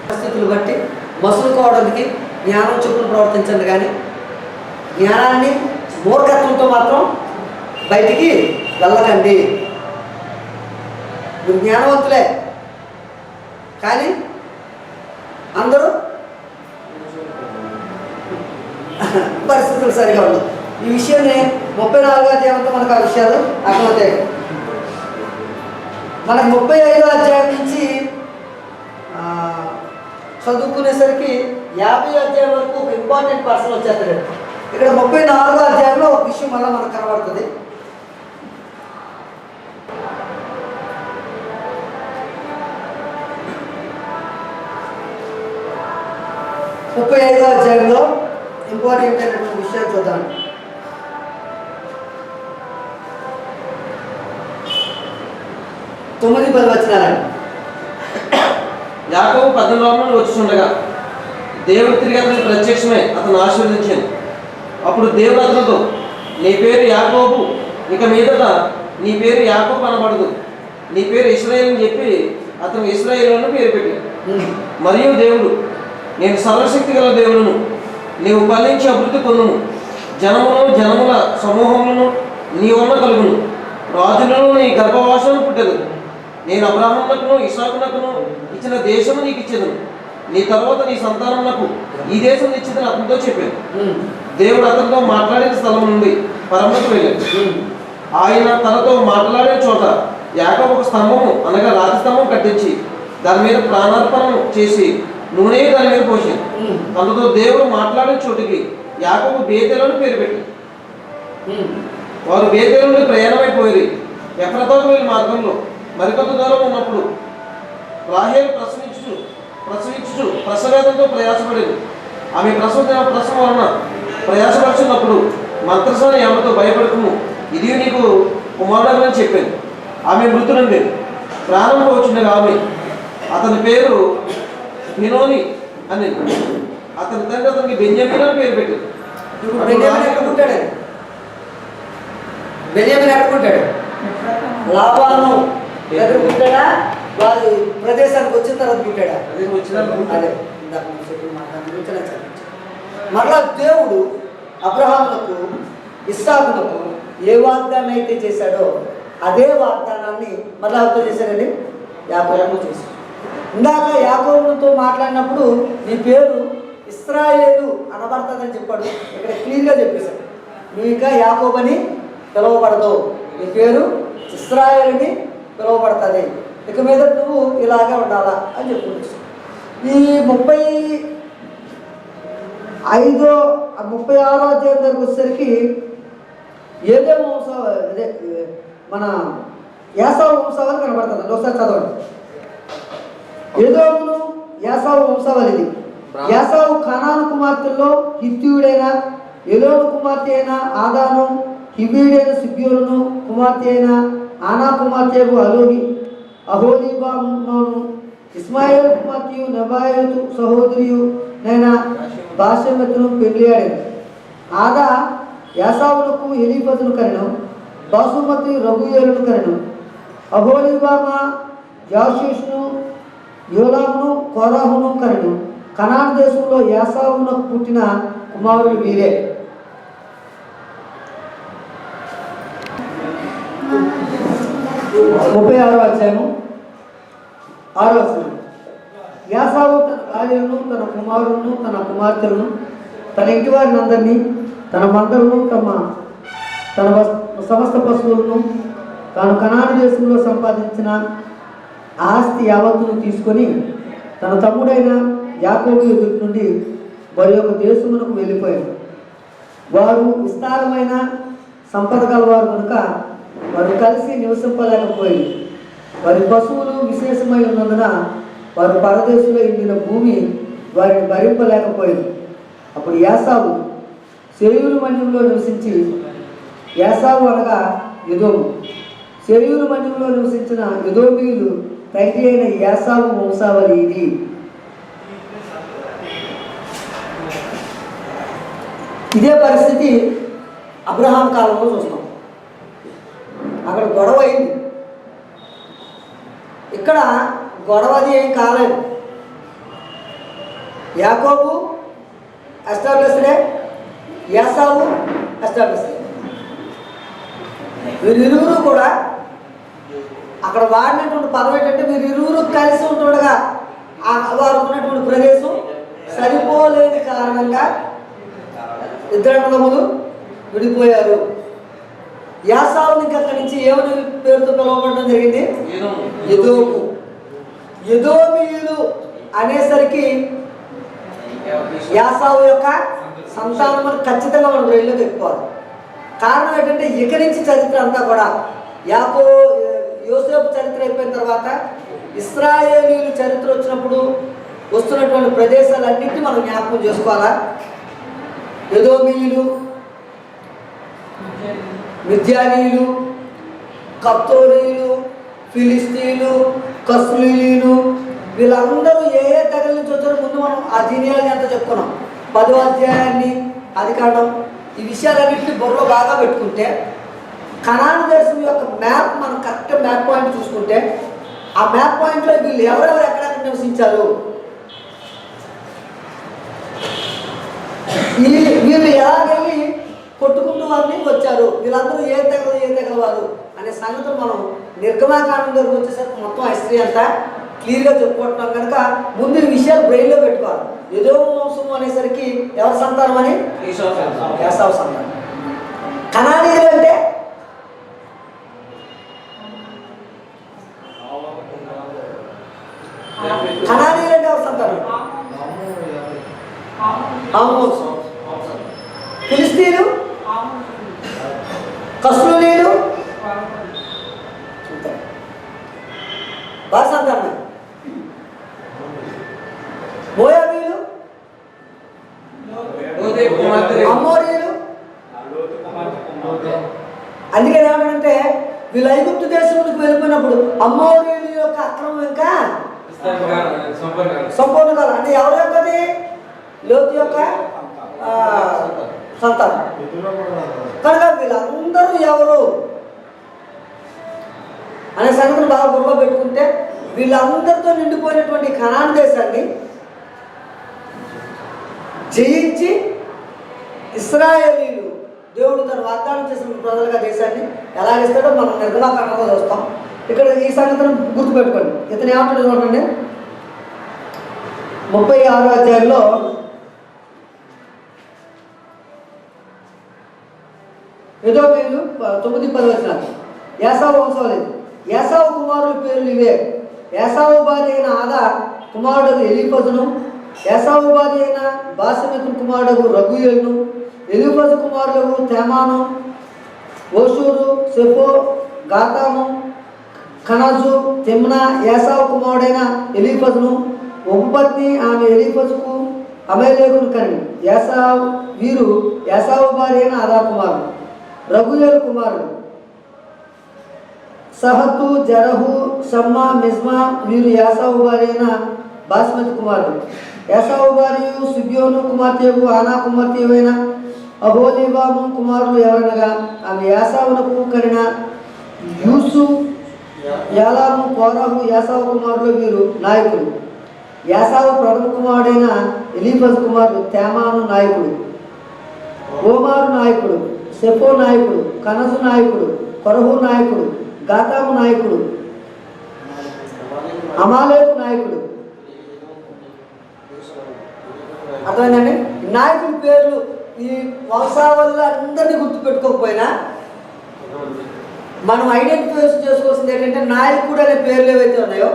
పరిస్థితులు బట్టి మసులుకోవడానికి జ్ఞానం చొప్పున ప్రవర్తించండి, కానీ జ్ఞానాన్ని మూర్ఖత్వంతో మాత్రం బయటికి వెళ్ళకండి. మీరు జ్ఞానవంతులే, కానీ అందరూ పరిస్థితులు సరిగా ఉండవు. ఈ విషయాన్ని 34వ అధ్యాయంతో మనకు ఆ విషయాలు అర్థమవుతాయి. మనకు 35వ అధ్యాయం నుంచి చదువుకునేసరికి 50వ అధ్యాయం వరకు ఒక ఇంపార్టెంట్ పర్సన్ వచ్చేస్తాడు. ఇక్కడ 34వ అధ్యాయంలో ఒక విషయం మళ్ళీ మనకు కనబడుతుంది. 35వ అధ్యాయంలో ఇంపార్టెంట్ అయినటువంటి విషయాలు చూద్దాం. 9-10 వచనాలు. యాకోబు 18 నుండి వచ్చుచుండగా దేవుడు తిరిగి అతనికి ప్రత్యక్షమై అతను ఆశీర్వదించాను. అప్పుడు దేవుడు అతనితో, నీ పేరు యాకోబు, ఇక మీదట నీ పేరు యాకోబు అనబడదు, నీ పేరు ఇశ్రాయేలు అని చెప్పి అతను ఇశ్రాయేలు అని పేరు పెట్టాడు. మరియు దేవుడు, నేను సర్వశక్తి గల దేవుడును, నీవు ఫలించి అభివృద్ధి పొందును, జనముల సమూహములను నీ వలన కలుగును, రాజులను నీ గర్భవాసను పుట్టదు, నేను అబ్రాహ్మణునకును ఇస్సాకునకును ఇచ్చిన దేశము నీకు ఇచ్చేదను, నీ తర్వాత నీ సంతానమునకు ఈ దేశం ఇచ్చేదని అతనితో చెప్పాను. దేవుడు అతనితో మాట్లాడిన స్థలం నుండి పరమునకు వెళ్ళాడు. ఆయన తనతో మాట్లాడే చోట యాకోబు ఒక స్తంభము అనగా రాతి స్తంభం కట్టించి దాని మీద ప్రాణార్పణం చేసి నూనె దాని మీద పోసాను. తనతో దేవుడు మాట్లాడే చోటికి యాకోబు బేతేలు అని పేరు పెట్టాడు. వారు బేతేలు నుండి ప్రయాణమైపోయి ఎఫ్రాతాకు వెళ్ళే మార్గంలో మరికొంత దూరం ఉన్నప్పుడు రాహేలు ప్రసవేదంతో ప్రయాసపడేది. ఆమె ప్రసవం వలన ప్రయాసపడుచున్నప్పుడు మంత్రసాని ఆమెతో భయపడుకుము, ఇది నీకు కుమారుడని చెప్పాను. ఆమె మృతునుండేది. ప్రాణం పోచుండగా ఆమె అతని పేరు బినోని అని, అతని తండ్రి అతనికి బెన్యామీన్ అని పేరు పెట్టాడు. బెన్యామీన్ ఎక్కడుంటాడు? లాబాను దగ్గర పుట్టాడా? వారి ప్రదేశానికి వచ్చిన తర్వాత పుట్టాడా? అదే మరలా దేవుడు అబ్రహాములకు ఇస్సాకులకు ఏ వాగ్దానం అయితే చేశాడో అదే వాగ్దానాన్ని మరలా ఎవరితో చేశాడండి? యాకోబుతో చేశాడు. ఇందాక యాకోబుతో మాట్లాడినప్పుడు నీ పేరు ఇశ్రాయేలు అనబడుతుందని చెప్పాడు. ఇక్కడ క్లియర్గా చెప్పేశాడు, నువ్వు ఇంకా యాకోబు అని పిలువబడదు, నీ పేరు ఇశ్రాయేలుని పిలువబడుతుంది, ఇక మీద నువ్వు ఇలాగే ఉండాలా అని చెప్పుకుంటు. ఈ 36వ అధ్యాయం దగ్గరకు వచ్చేసరికి ఏదేమో వంశావళి, అదే మన యాసావు వంశావళి కనబడుతుంది. ఒకసారి చదవండి. ఏదోమును యాసావు వంశావళి ఇది. యాసావు కనాను కుమార్తెల్లో హిత్తీయుడైన ఎలోను కుమార్తె అయిన ఆదాను, హివీడైన సిబ్యోను కుమార్తె అయిన ఆనా కుమార్తెకు అహోలీబాను, ఇస్మాయిల్ కుమార్తెయు నెబాయోతు సహోదరియు నైనా బాషెమెతును పెళ్ళియాడెను. ఆదా యాసావులకు ఎలీఫజును కనెను, బాసుమతి రఘుయేలును కనెను. అహోలీబామ యాషీషును యోలామును కోరాహును కనెను. కనాన్ దేశంలో యాసావునకు పుట్టిన కుమారులు వీరే. ముప్పై 36వ అధ్యాయము 6వ వచనం. యాసావు తన భార్యలను, తన కుమారులను, తన కుమార్తెలను, తన ఇంటి వారిని అందరినీ, తన మందలను, తన సమస్త పశువులను, తాను కనాను దేశంలో సంపాదించిన ఆస్తి యావత్తును తీసుకొని తన తమ్ముడైన యాకోబు ఎదుటి నుండి వారి యొక్క దేశమునకు వెళ్ళిపోయాడు. వారు విస్తారమైన సంపద గలవారు కనుక వారు కలిసి నివసింపలేకపోయింది. వారి పశువులు విశేషమై ఉన్నందున వారు పరదేశంలో ఎండిన భూమి వారిని భరింపలేకపోయింది. అప్పుడు యాసావు శేయూరు మన్యంలో నివసించి, యాసావు అనగా ఎదోము, శేయూరు మన్యంలో నివసించిన ఎదోమీయులు తండ్రి అయిన యాసావు వంశావళి ఇది. ఇదే పరిస్థితి అబ్రహాం కాలంలో చూస్తాం. అక్కడ గొడవ అయింది, ఇక్కడ గొడవది ఏం కాలేదు. యాకోబు ఎస్టాబ్లిష్డే, యాసావు ఎస్టాబ్లిష్డే. వీరిరువురు కూడా అక్కడ వాడినటువంటి పదం ఏంటంటే వీరిరువురు కలిసి ఉంటుండగా వారు ఉన్నటువంటి ప్రదేశం సరిపోలేని కారణంగా ఇద్దరు అన్నదమ్ములు విడిపోయారు. యాసావుని అక్కడి నుంచి ఏమని పేరుతో పిలువబడడం జరిగింది? ఎదోము. ఎదోమీయులు అనేసరికి యాసావు యొక్క సంతానం అని ఖచ్చితంగా మనం రైల్లోకి ఎక్కువాలి. కారణం ఏంటంటే ఇక నుంచి చరిత్ర అంతా కూడా యోసేపు చరిత్ర అయిపోయిన తర్వాత ఇశ్రాయేలీయులు చరిత్ర వచ్చినప్పుడు వస్తున్నటువంటి ప్రదేశాలన్నింటినీ మనం జ్ఞాపకం చేసుకోవాలా. ఎదోమీయులు, మిద్యానీయులు, కప్తోరీయులు, ఫిలిస్తీన్లు, కస్లులీలు, వీళ్ళందరూ ఏ ఏ తెగల నుంచి వచ్చారో ముందు మనం ఆ జీనియాలజీ అంతా చెప్పుకున్నాం. 10వ అధ్యాయాన్ని, ఆదికాండం, ఈ విషయాలన్నింటినీ బుర్రలో బాగా పెట్టుకుంటే కనాను దేశం యొక్క మ్యాప్ మనం కరెక్ట్ మ్యాప్ పాయింట్ చూసుకుంటే ఆ మ్యాప్ పాయింట్లో వీళ్ళు ఎవరెవరు ఎక్కడెక్కడ నివసించారు, వీళ్ళు ఎలాగెళ్ళి కొట్టుకుంటూ వారిని వచ్చారు, వీళ్ళందరూ ఏ తెగల వారు అనే సంగతులు మనం నిర్గమాకాండం దగ్గరకు వచ్చేసరికి మొత్తం హిస్టరీ అంతా క్లియర్గా చెప్పుకుంటున్నాం కనుక ముందు ఈ విషయాలు బ్రెయిన్లో పెట్టుకోవాలి. ఏదో వంశము అనేసరికి ఎవరి సంతానం అని? ఏసావు సంతానం. కనానీయులు అంటే ఎవరి సంతానం? ఫిలిస్తీన్లు, కస్లులీలు వారి సంతానమే. మోయాబీలు, అమ్మోరీయులు. అందుకని ఏమంటే వీళ్ళు ఐగుప్తు దేశంలోకి వెళ్ళిపోయినప్పుడు అమ్మోరీయుల యొక్క అక్రమం ఇంకా సంపూర్ణ కాలం. అంటే ఎవరి యొక్కది? లోతు యొక్క సంతానం. కనుక వీళ్ళందరూ ఎవరు అనే సంగతిని బాగా బుర్రలో పెట్టుకుంటే వీళ్ళందరితో నిండిపోయినటువంటి కనాను దేశాన్ని జయించి ఇశ్రాయేలీలు దేవుడు తను వాగ్దానం చేసిన ప్రజలుగా దేశాన్ని ఎలాగిస్తాడో మనం నిర్గమాకాండంలో చూస్తాం. ఇక్కడ ఈ సంగతిని గుర్తుపెట్టుకోండి. ఇతను ఏమంటాడు చూడండి, 36వ అధ్యాయంలో ఎదోమీయులు 9-10 వచనాలు. ఏసావు వంశవాళి. ఏసావు కుమారుల పేర్లు ఇవే. ఏసావు భార్య అయిన ఆదా కుమారుడు ఎలీఫజును, ఏసావు భార్య అయిన బాసెమతు కుమారుడు రఘుయేలును, ఎలీఫజు కుమారుడు తేమాను, ఓషూరు, సెఫో, గాతాము, కనజు, తిమ్నా. ఏసావు కుమారుడైన ఎలీఫజును ఉపపత్ని ఆమె ఎలీఫజుకు అమేలేకును కని. వీరు ఏసావు భార్య అయిన ఆదా కుమారుడు. రఘుయేలు కుమారుడు సహతు, జరహు, షమ్మా, మిజ్మా. వీరు ఏసావు భార్య అయిన బాస్మతి కుమారుడు. ఏసావు భార్యయు సిబ్యోను కుమార్తెయు ఆనా కుమార్తెయైన అహోలీబాము కుమారులు ఎవరనగా ఆమె ఏసావునకు కనిన యూసు, యాలాము, కోరాహు ఏసావు కుమారులు. వీరు నాయకులు. ఏసావు ప్రథమ కుమారుడైన ఎలీఫజు కుమారుడు తేమాను నాయకుడు, ఓమారు నాయకుడు, సెఫో నాయకుడు, కనజు నాయకుడు, కొరహు నాయకుడు, గాతాము నాయకుడు, అమాలేకు నాయకుడు. అర్థమైందండి? నాయకుడి పేర్లు ఈ వంశావళిలో అందరినీ గుర్తుపెట్టుకోకపోయినా మనం ఐడెంటిఫై చేసుకోవాల్సింది ఏంటంటే నాయకుడు అనే పేర్లు ఏవైతే ఉన్నాయో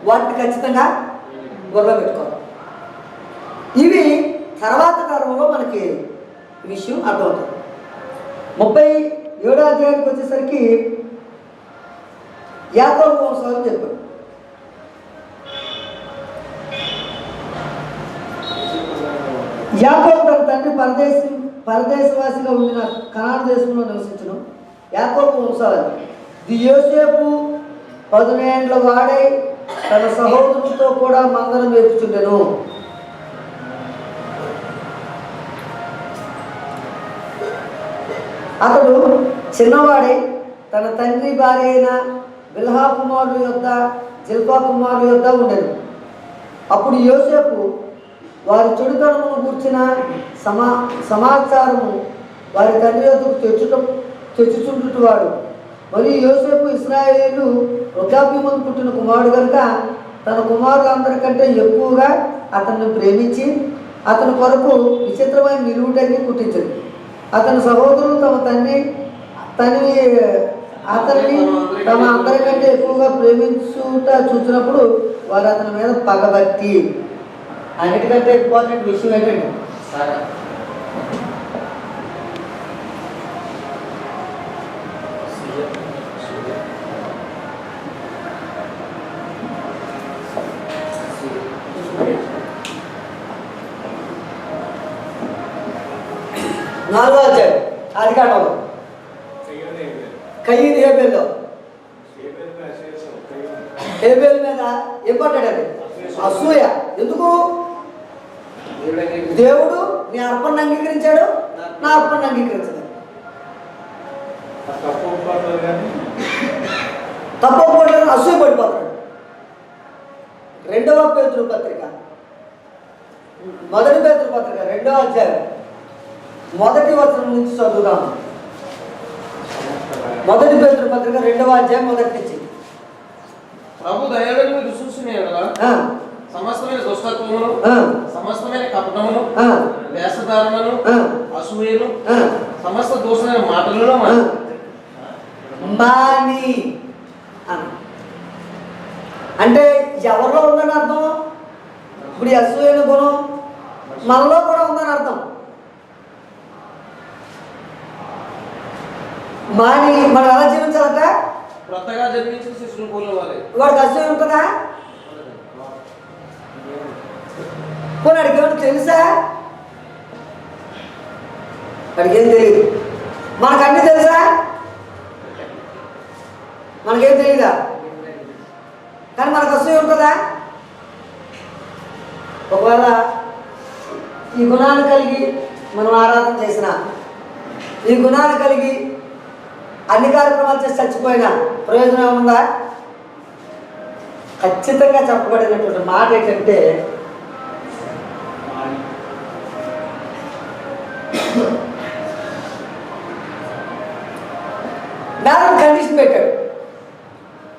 వాటిని ఖచ్చితంగా బుర్రలో పెట్టుకోవాలి. ఇవి తర్వాత కాలంలో మనకి విషయం అర్థమవుతుంది. 37వ అధ్యాయానికి వచ్చేసరికి యాకోబు వంశాలు చెప్పాడు. యాకోబు తన తండ్రి పరదేశవాసిగా ఉండిన కనాను దేశంలో నివసించను. యాకోబు వంశాలు. యోసేపు 10 ఏండ్ల వాడై తన సహోదరులతో కూడా మందరం మేపుచుండెను. అతడు చిన్నవాడై తన తండ్రి భార్య అయిన బిల్హా కుమారుల యొద్ద, జిల్పా కుమారుల యొద్ద ఉండెను. అప్పుడు యోసేపు వారి చెడుతనమును గూర్చిన సమాచారము వారి తండ్రి యొద్దకు తెచ్చుచుంటువాడు. మరియు యోసేపు ఇశ్రాయేలు వృద్ధాప్యమందు పుట్టిన కుమారుడు కనుక తన కుమారులందరికంటే ఎక్కువగా అతన్ని ప్రేమించి అతని కొరకు విచిత్రమైన నిలువుటని కుట్టించాడు. అతని సహోదరులు అతన్ని తమ అందరికంటే ఎక్కువగా ప్రేమించుట చూసినప్పుడు వారు అతని మీద పగబట్టి. అన్నిటికంటే ఇంపార్టెంట్ విషయం ఏంటంటే 4వ అధ్యాయం ఆదికాండంలో కయీను హేబేల్లో హేబేల్ మీద ఏం పడ్డాడండి? అసూయ. ఎందుకు? దేవుడు నీ అర్పణను అంగీకరించాడు, నా అర్పణను అంగీకరించదు. తప్పకపోవడం అసూయ పడిపోతాడు. 2వ పేతురు పత్రిక 2వ అధ్యాయం 1వ వచనం నుంచి చదువుదాం. 1 పేతురు పత్రిక 2వ అధ్యాయం 1 నుంచి. ప్రభు దయలను మీరు చూసిన ఎడల సమస్తమైన దుష్టత్వమును, సమస్తమైన కపటమును, వేషధారణను, అసూయను, సమస్త దోషమైన మాటలను మాని అంటే ఎవరిలో ఉందని అర్థం? ఇప్పుడు అసూయన గుణం మనలో కూడా ఉందని అర్థం. మాని మనం ఎలా జీవించాలంట? కొత్తగా జన్మించిన శిశువును పోలిన వారే. వాడికి అసూయ ఉంటుందా? పోనీ అడిగి ఏమన్నా తెలుసా? అడిగేం తెలియదు. మనకన్నీ తెలుసా? మనకేం తెలీదా? కానీ మనకు అసూయ ఉంటుందా? ఒకవేళ ఈ గుణాలు కలిగి మనం ఆరాధన చేసిన, ఈ గుణాలు కలిగి అన్ని కార్యక్రమాలు చేసి చచ్చిపోయినా ప్రయోజనం ఏముందా? ఖచ్చితంగా చెప్పబడినటువంటి మాట ఏంటంటే నాకు కండిషన్ పెట్టాడు.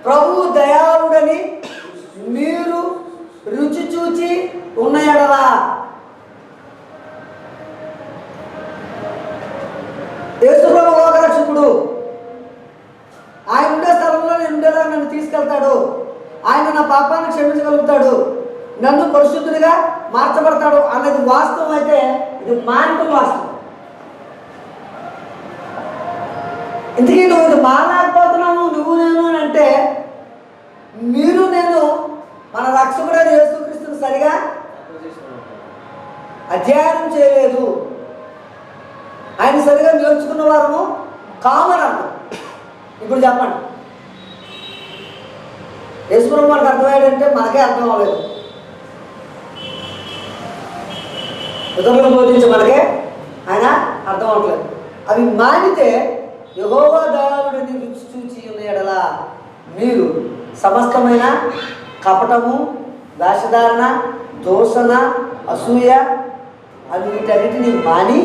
ప్రభువు దయాళుడని మీరు రుచి చూచి ఉన్న ఎడలా యేసుప్రభు లోకరక్షకుడు, ఆయన ఉండే స్థలంలో నేను ఉండేలా నన్ను తీసుకెళ్తాడు, ఆయన నా పాపాన్ని క్షమించగలుగుతాడు, నన్ను పరిశుద్ధుడిగా మార్చబడతాడు అన్నది వాస్తవం అయితే ఇది మానవ వాస్తవం. ఇంతకీ నువ్వు ఇది మానలేకపోతున్నావు నువ్వు నేను అని అంటే మీరు నేను మన రక్షకుడైన యేసుక్రీస్తుని సరిగా అధ్యయనం చేయలేదు, ఆయన సరిగా నేర్చుకున్న వారము కామన్ అన్న. ఇప్పుడు చెప్పండి, యేసుప్రభు మనకు అర్థమయ్యాడంటే మనకే అర్థం అవ్వలేదు, ఇతరులను బోధించి మనకే ఆయన అర్థం అవ్వట్లేదు. అవి మానితే యెహోవా దయాళుడని రుచి చూచి ఉన్న ఎడల మీరు సమస్తమైన కపటము, వేషధారణ, దూషణ, అసూయ అవి వీటన్నిటిని మాని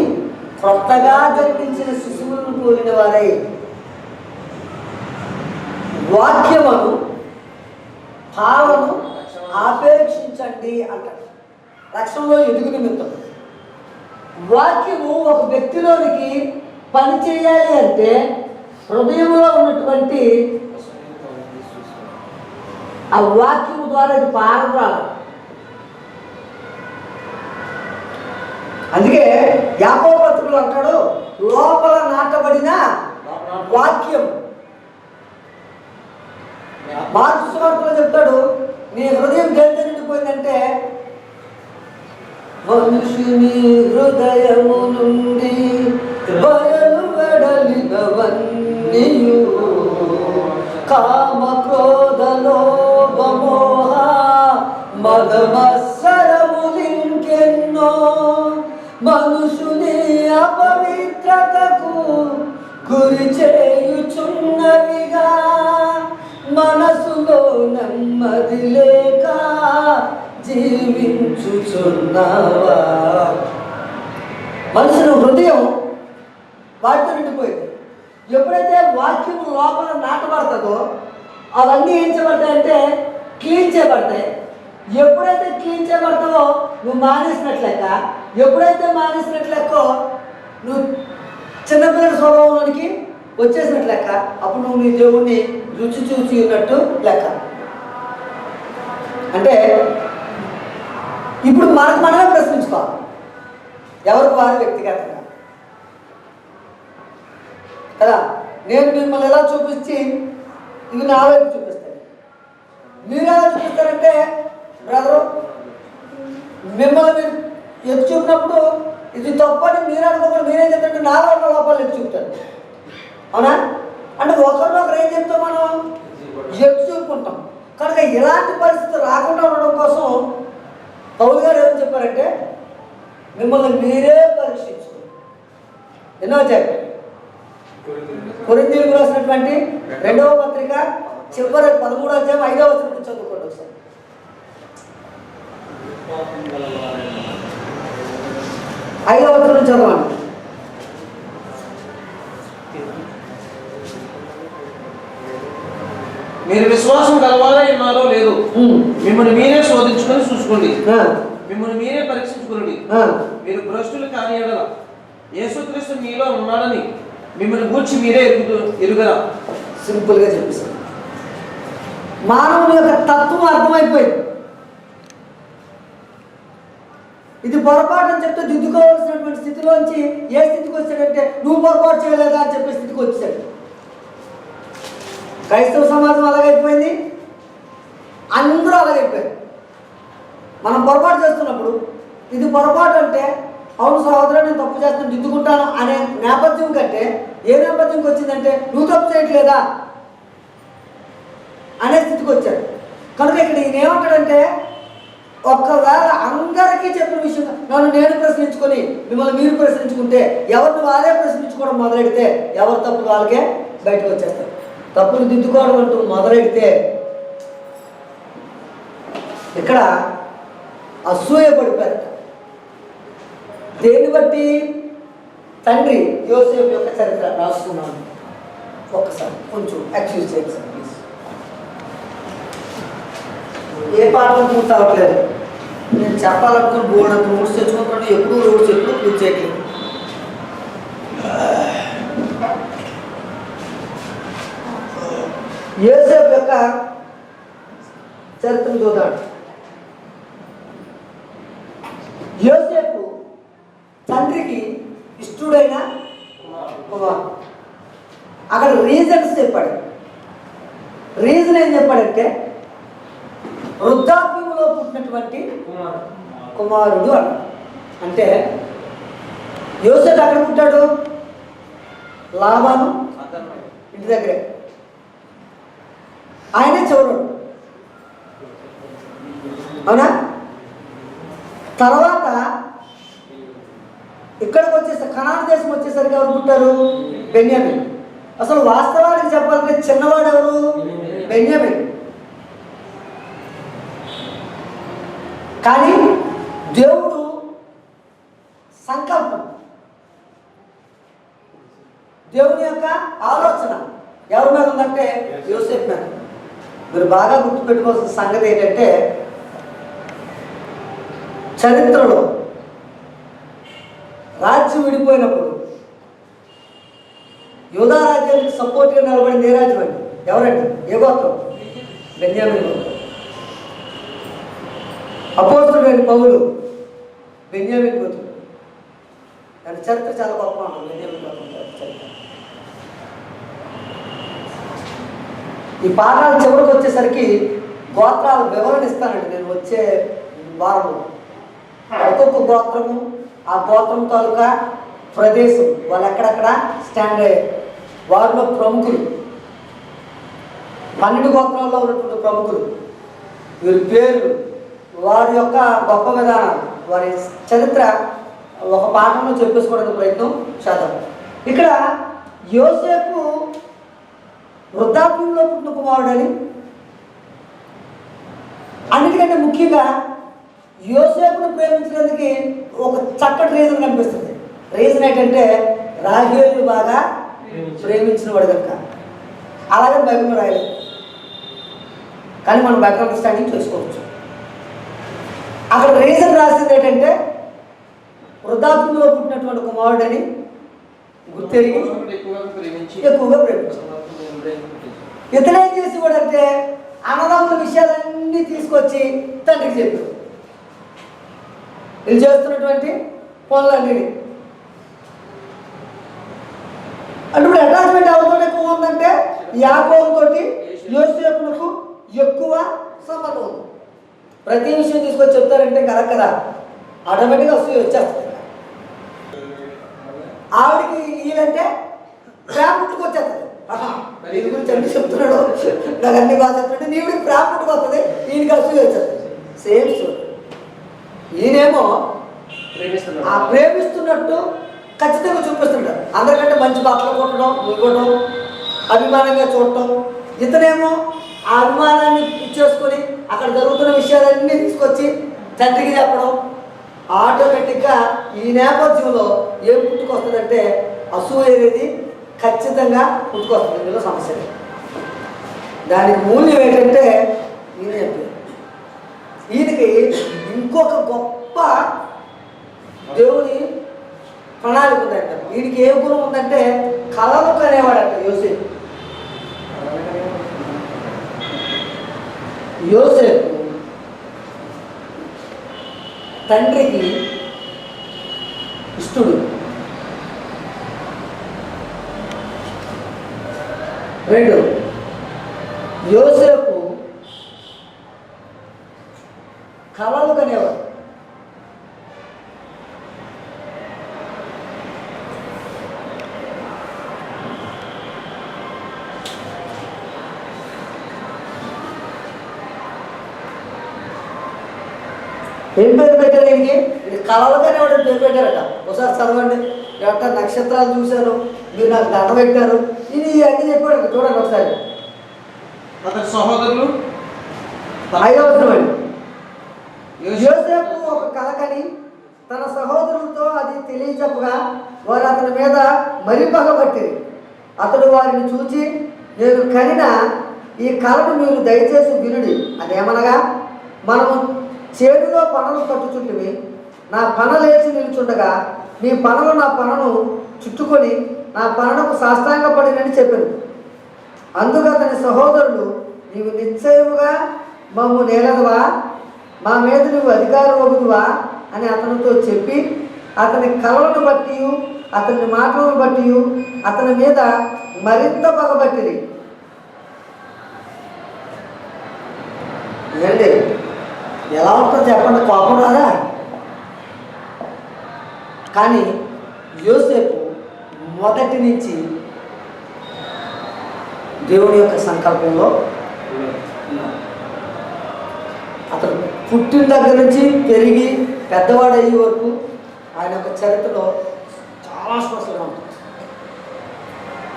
క్రొత్తగా జన్మించిన శిశువులను పోలిన వారై వాక్యమును పాలను ఆపేక్షించండి అంటారు. రక్షణలో ఎదుగు నిమిత్తం వాక్యము ఒక వ్యక్తిలోనికి పని చేయాలి అంటే హృదయంలో ఉన్నటువంటి ఆ వాక్యము ద్వారా ఇది పారద్రాలి. అందుకే యాకోబు పత్రికలో అంటాడు, లోపల నాటబడిన వాక్యం. మార్కు సువార్తలో చెప్తాడు, నీ హృదయం దేనితో నిండిపోయిందంటే మనుషుని హృదయము నుండి బయలు వెడలినవన్నీయు కామ క్రోధ లోభ మోహ మదమత్సరములింకెన్నో మనుషుని అపవిత్రతకు గురి చేయుచున్నవిగా మనసులో నెమ్మది లేక జీవించుచున్నావా. మనుషుని హృదయం వాటితో నిండిపోయింది. ఎప్పుడైతే వాక్యం లోపల నాటబడతాదో అవన్నీ ఏం చేయబడతాయంటే క్లీన్ చేయబడతాయి. ఎప్పుడైతే క్లీన్ చేయబడతావో నువ్వు మానేసినట్లెక్క, ఎప్పుడైతే మానేసినట్లెక్కో నువ్వు చిన్నపిల్లల స్వభావంలోనికి వచ్చేసినట్లు లెక్క. అప్పుడు నువ్వు నీ దేవుణ్ణి రుచి చూసి ఉన్నట్టు లెక్క. అంటే ఇప్పుడు మనకు మనమే ప్రశ్నించుకోవాలి, ఎవరికి వారు వ్యక్తిగతంగా కదా. నేను మిమ్మల్ని ఎలా చూపించి ఇవి నా వైపు చూపిస్తాను, మీరు ఎలా చూపిస్తారంటే బ్రదరు మిమ్మల్ని మీరు ఎత్తు చూపినప్పుడు ఇది తప్పని మీరు అనుకోకుండా మీరేం చెప్తుంటే నాలో ఉన్న లోపాలు ఎత్తి చూపుతారు. అవునా? అంటే ఒకరినొకరు ఏం చెప్తాం మనం ఎత్తి చూపుకుంటాం. కనుక ఇలాంటి పరిస్థితి రాకుండా ఉండడం కోసం పౌలు గారు ఏమని చెప్పారంటే మిమ్మల్ని మీరే పరీక్షించుకోండి. ఎన్నో చెప్పారు కొరింథీయులకు రాసినటువంటి 2వ పత్రిక చివరి 13వ అధ్యాయం 5వ వచనం చదువుకోండి ఒకసారి. 5వ వచనం చదవండి. మీరు విశ్వాసం కలవాలని నాలో లేదు. మిమ్మల్ని మీరే శోధించుకొని చూసుకోండి, మిమ్మల్ని మీరే పరీక్షించుకోండి. మీరు భ్రష్టులు కాని ఎడల యేసుక్రీస్తు మీలో ఉన్నాడని మిమ్మల్ని గూర్చి మీరే ఎరుగరా. సింపుల్గా చెప్పేసి మానవుని యొక్క తత్వం అర్థమైపోయింది. ఇది పొరపాటు అని చెప్తే దిద్దుకోవాల్సినటువంటి స్థితిలోంచి ఏ స్థితికి వచ్చాడంటే నువ్వు పొరపాటు చేయలేదా అని చెప్పే స్థితికి వచ్చాడు. క్రైస్తవ సమాజం అలాగైపోయింది, అందరూ అలాగైపోయారు. మనం పొరపాటు చేస్తున్నప్పుడు ఇది పొరపాటు అంటే అవును సహోదరుడు నేను తప్పు చేస్తాను దిద్దుకుంటాను అనే నేపథ్యం కంటే ఏ నేపథ్యంకి వచ్చిందంటే నువ్వు తప్పు చేయట్లేదా అనే స్థితికి వచ్చాడు. కనుక ఇక్కడ ఈయన ఏమంటాడంటే ఒక్కవేళ అందరికీ చెప్పిన విషయం నన్ను నేను ప్రశ్నించుకొని మిమ్మల్ని మీరు ప్రశ్నించుకుంటే ఎవరిని వారే ప్రశ్నించుకోవడం మొదలెడితే ఎవరి తప్పులు వాళ్ళకే బయటకు వచ్చేస్తారు. తప్పులు దిద్దుకోవడం అంటూ మొదలెడితే ఇక్కడ అసూయ పడిపోయారు. దేన్ని బట్టి? తండ్రి యోసేపు యొక్క చరిత్ర రాసుకున్నాను. ఒక్కసారి కొంచెం ఎక్స్క్యూజ్ చేయండి సార్ ప్లీజ్. ఏ పాఠం పూర్తి అవ్వట్లేదు. నేను చెప్పాలనుకుని బోర్డు అంత నోట్స్ తెచ్చుకుంటున్నాను, ఎప్పుడు నోట్స్ ఎప్పుడు పూర్తి చేయట్లేదు. యోసేపు యొక్క చరిత్రను చూద్దాం. యోసేపు తండ్రికి ఇష్టడైన కుమారుడు. అక్కడ రీజన్స్ చెప్పాడు. రీజన్ ఏం చెప్పాడంటే వృద్ధాప్యంలో పుట్టినటువంటి కుమారుడు అన్నాడు. అంటే యోసేపు ఎక్కడ పుట్టాడు? లాబాను ఇంటి దగ్గరే. ఆయనే చివరుడు. అవునా? తర్వాత ఇక్కడికి వచ్చేసరికి కనాను దేశం వచ్చేసరికి ఎవరు పుట్టారు? బెన్యామిన్. అసలు వాస్తవానికి చెప్పాలంటే చిన్నవాడు ఎవరు? బెన్యామిన్. కానీ దేవుడు సంకల్పం, దేవుని యొక్క ఆలోచన ఎవరి మీద ఉందంటే యోసేపు మీద. మీరు బాగా గుర్తుపెట్టుకోవాల్సిన సంగతి ఏంటంటే చరిత్రలో రాజ్యం విడిపోయినప్పుడు యూదా రాజ్యానికి సపోర్ట్గా నిలబడింది ఏ రాజ్యం అండి? ఎవరండి? ఏ గోత్రం? బెన్యామిన్ గోత్రం. అపోస్తలుడైన పౌలు బెన్యామిన్ గోత్రం. దాని చరిత్ర చాలా గొప్ప. బెన్యామిన్ గోత్రం చరిత్ర. ఈ పాఠాలు చివరికి వచ్చేసరికి గోత్రాల వివరణ ఇస్తానండి నేను వచ్చే వారంలో. ఒక్కొక్క గోత్రము, ఆ గోత్రం తాలూకా ప్రదేశం, వాళ్ళు ఎక్కడెక్కడ స్టాండ్ అయ్యారు, వారిలో ప్రముఖులు, 12 గోత్రాల్లో ఉన్నటువంటి ప్రముఖులు, వీరి పేర్లు, వారి యొక్క గొప్ప విధానాలు, వారి చరిత్ర ఒక పాఠంలో చెప్పేసుకోవడానికి ప్రయత్నం చేద్దాం. ఇక్కడ యోసేపు వృద్ధాప్యంలో పుట్టిన కుమారుడని, అన్నిటికంటే ముఖ్యంగా యోసేపును ప్రేమించడానికి ఒక చక్కటి రీజన్ కనిపిస్తుంది. రీజన్ ఏంటంటే రాహేలును బాగా ప్రేమించిన వాడు కనుక. అలాగే బైబిల్లో రాయలేదు, కానీ మనం బెటర్ అండర్స్టాండింగ్ చేసుకోవచ్చు. అక్కడ రీజన్ రాసింది ఏంటంటే వృద్ధాప్యంలో పుట్టినటువంటి కుమారుడని గుర్తెరిగి ఎక్కువగా ప్రేమించాడు. ఇతనేం చేసేవాడంటే అన్నదమ్ముల విషయాలన్నీ తీసుకొచ్చి తండ్రికి చెప్పాడు. వీళ్ళు చేస్తున్నటువంటి పనులన్నీ అంటే ఇప్పుడు అటాచ్మెంట్ ఎవరితో ఎక్కువ ఉందంటే యాకోబుతోటి యోసేపునకు ఎక్కువ సంబంధం ఉంది. ప్రతి విషయం తీసుకొచ్చి చెప్తారంటే కరెక్ట్ కదా, ఆటోమేటిక్గా అసూయ వచ్చేస్తుంది. ఆవిడికి వీళ్ళంటే ప్రేమ పుట్టుకొచ్చేస్తుంది. దీని గురించి అన్ని చెప్తున్నాడు, నాకు అన్ని బాగా చెప్తుంటే నీవిడికి ప్రేమ పుట్టుకొస్తుంది, ఈయనకి అసూయ వచ్చేస్తుంది. Same story. ఈయనేమో ఆ ప్రేమిస్తున్నట్టు ఖచ్చితంగా చూపిస్తుంటాడు. అందరికంటే మంచి బట్టలు కొట్టడం, ముగ్గడం, అభిమానంగా చూడటం. ఇతనేమో ఆ అభిమానాన్ని ఇచ్చేసుకొని అక్కడ జరుగుతున్న విషయాలన్నీ తీసుకొచ్చి తండ్రికి చెప్పడం. ఆటోమేటిక్గా ఈ నేపథ్యంలో ఏం పుట్టుకొస్తుందంటే అసూయ అనేది ఖచ్చితంగా పుట్టుకొస్తుంది. ఇందులో సమస్య దానికి మూల్యం ఏంటంటే ఈయన చెప్పారు. ఈయనకి ఇంకొక గొప్ప దేవుని ప్రణాళిక ఉందంట. వీడికి ఏ గుణం ఉందంటే కలలు కనేవాడంట. యోసేపు తండ్రికి ఇష్టుడు. 2 యోసేపు కలలు కనేవాడు. ఏం పేరు పెట్టారు ఈయనకి? ఇది కలలుగానే వాడు పేరు పెట్టారట. ఒకసారి చదవండి. ఎట్లా నక్షత్రాలు చూశారు, మీరు నాకు దండ పెట్టారు, ఇది అన్నీ చెప్పాడు. చూడండి ఒకసారి. అతని సహోదరులు 5వ వచనం. యోసేపు ఒక కలకని తన సహోదరులతో అది తెలియచెప్పగా వారు అతని మీద మరీ పగబట్టిరి. అతడు వారిని చూచి, నేను కనిన ఈ కళను మీరు దయచేసి వినుడి. అదేమనగా, మనము చేతిలో పనలు కట్టుచుంటివి, నా పన లేచి నిలుచుండగా మీ పనలు నా పనను చుట్టుకొని నా పనకు సాష్టాంగపడినని చెప్పాను. అందుకు అతని సహోదరులు, నీవు నిశ్చయముగా మమ్ము నేలదువా, మా మీద నువ్వు అధికారమగుదువా అని అతనితో చెప్పి అతని కళలను బట్టి అతని మాటలను బట్టి అతని మీద మరింత పగబట్టిరి. ఏంటి ఎలా ఉంటుందో చెప్పండి, కోపం రాదా? కానీ యోసేపు మొదటి నుంచి దేవుని యొక్క సంకల్పంలో అతను పుట్టిన దగ్గర నుంచి పెరిగి పెద్దవాడు అయ్యే వరకు ఆయన యొక్క చరిత్రలో చాలా స్పష్టంగా ఉంటుంది.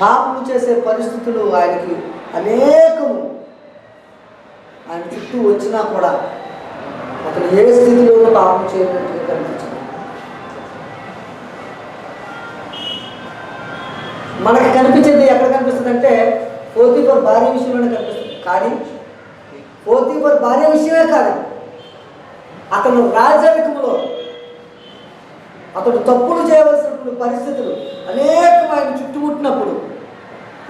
పాపం చేసే పరిస్థితులు ఆయనకి అనేకము ఆయన చుట్టూ వచ్చినా కూడా అతను ఏ స్థితిలోనూ పాపం చేయనట్టుగా కనిపించింది. మనకి కనిపించేది ఎక్కడ కనిపిస్తుంది అంటే పోతీఫర్ భార్య విషయంలోనే కనిపిస్తుంది. కానీ పోతీఫర్ భార్య విషయమే కాదు, అతను రాజరికంలో అతడు తప్పులు చేయవలసినటువంటి పరిస్థితులు అనేకం ఆయన చుట్టుముట్టినప్పుడు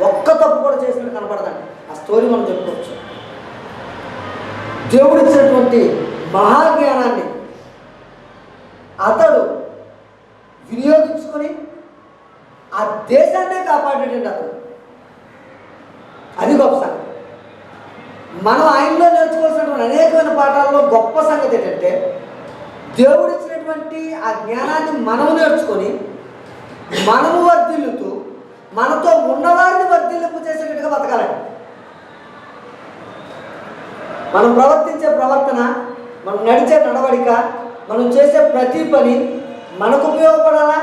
ఒక్క తప్పు కూడా చేసినట్టు కనపడదండి. ఆ స్టోరీ మనం చెప్పుకోవచ్చు. దేవుడిచ్చినటువంటి మహాజ్ఞానాన్ని అతడు వినియోగించుకొని ఆ దేశాన్నే కాపాడేటండి అతడు. అది గొప్ప సంగతి. మనం ఆయనలో నేర్చుకోవాల్సినటువంటి అనేకమైన పాఠాల్లో గొప్ప సంగతి ఏంటంటే దేవుడిచ్చినటువంటి ఆ జ్ఞానాన్ని మనము నేర్చుకొని మనము వర్ధిల్లుతూ మనతో ఉన్నవారిని వర్ధిల్లింపు చేసేటట్టుగా బతకాలండి. మనం ప్రవర్తించే ప్రవర్తన, మనం నడిచే నడవడిక, మనం చేసే ప్రతి పని మనకు ఉపయోగపడాలా,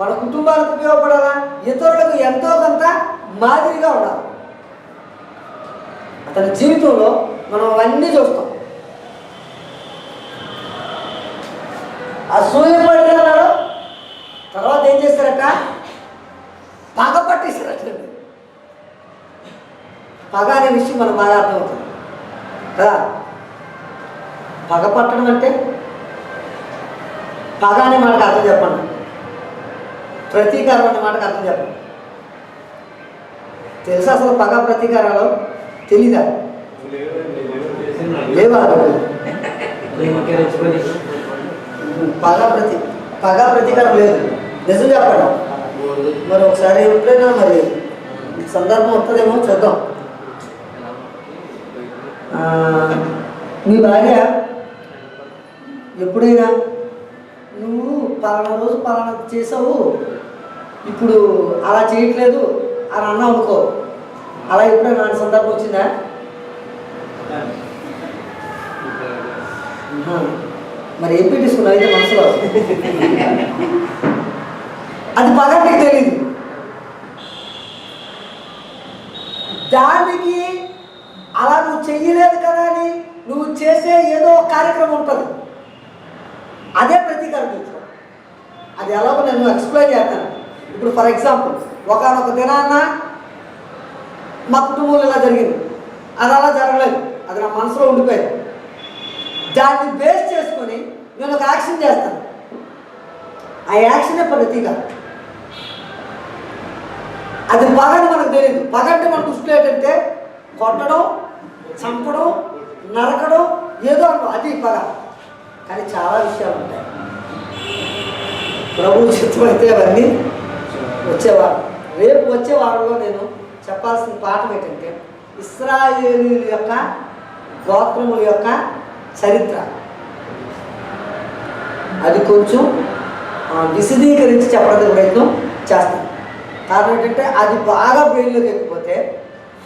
మన కుటుంబాలకు ఉపయోగపడాలా, ఇతరులకు ఎంతో కొంత మాదిరిగా ఉండాలి. అతని జీవితంలో మనం అవన్నీ చూస్తాం. అసూయపడినాడు, తర్వాత ఏం చేస్తారట? పగ పట్టేశారట. పగ అనే విషయం మనకు బాగా అర్థమవుతుంది కదా. పగ పట్టడం అంటే పగ అనే మాటకు అర్థం చెప్పండి, ప్రతీకారం అనే మాటకు అర్థం చెప్పండి. తెలుసా అసలు పగ ప్రతీకారాలు? తెలీదా? లేవా? పగ ప్రతీకారం లేదు. నిజం చెప్పండి. మరి ఒకసారి ఎప్పుడైనా మరి సందర్భం వస్తుందేమో చూద్దాం. మీ భార్య ఎప్పుడైనా నువ్వు పలానా రోజు పలానా చేసావు ఇప్పుడు అలా చేయట్లేదు అని అన్నాం అనుకో, అలా ఎప్పుడైనా నాటి సందర్భం వచ్చిందా? మరి ఏం పెట్టించుకున్నావు అయితే మనసులో? అది బాగా నీకు తెలియదు. దానికి అలా నువ్వు చెయ్యలేదు కదా అని నువ్వు చేసే ఏదో కార్యక్రమం ఉంటుంది, అదే ప్రతీకారం తెచ్చుకో. అది ఎలాగో నేను ఎక్స్ప్లెయిన్ చేస్తాను. ఇప్పుడు ఫర్ ఎగ్జాంపుల్, ఒకనొక దినాన్న మా కుటుంబంలో ఇలా జరిగింది, అది అలా జరగలేదు, అది నా మనసులో ఉండిపోయింది. దాన్ని బేస్ చేసుకొని నేను ఒక యాక్షన్ చేస్తాను, ఆ యాక్షనే ప్రతీకారం. అది పగని మనకు తెలియదు. పగ అంటే మన దృష్టిలో ఏంటంటే కొట్టడం, చంపడం, నరకడం ఏదో అనుకో, అది పగ. కానీ చాలా విషయాలు ఉంటాయి. ప్రభువు చిత్తమైతే అవన్నీ వచ్చేవారు. రేపు వచ్చే వారంలో నేను చెప్పాల్సిన పాఠం ఏంటంటే ఇశ్రాయేలీయుల యొక్క గోత్రముల యొక్క చరిత్ర. అది కొంచెం విశదీకరించి చెప్పడానికి ప్రయత్నం చేస్తాను. కారణం ఏంటంటే అది బాగా బ్రెయిన్లోకి ఎక్కిపోతే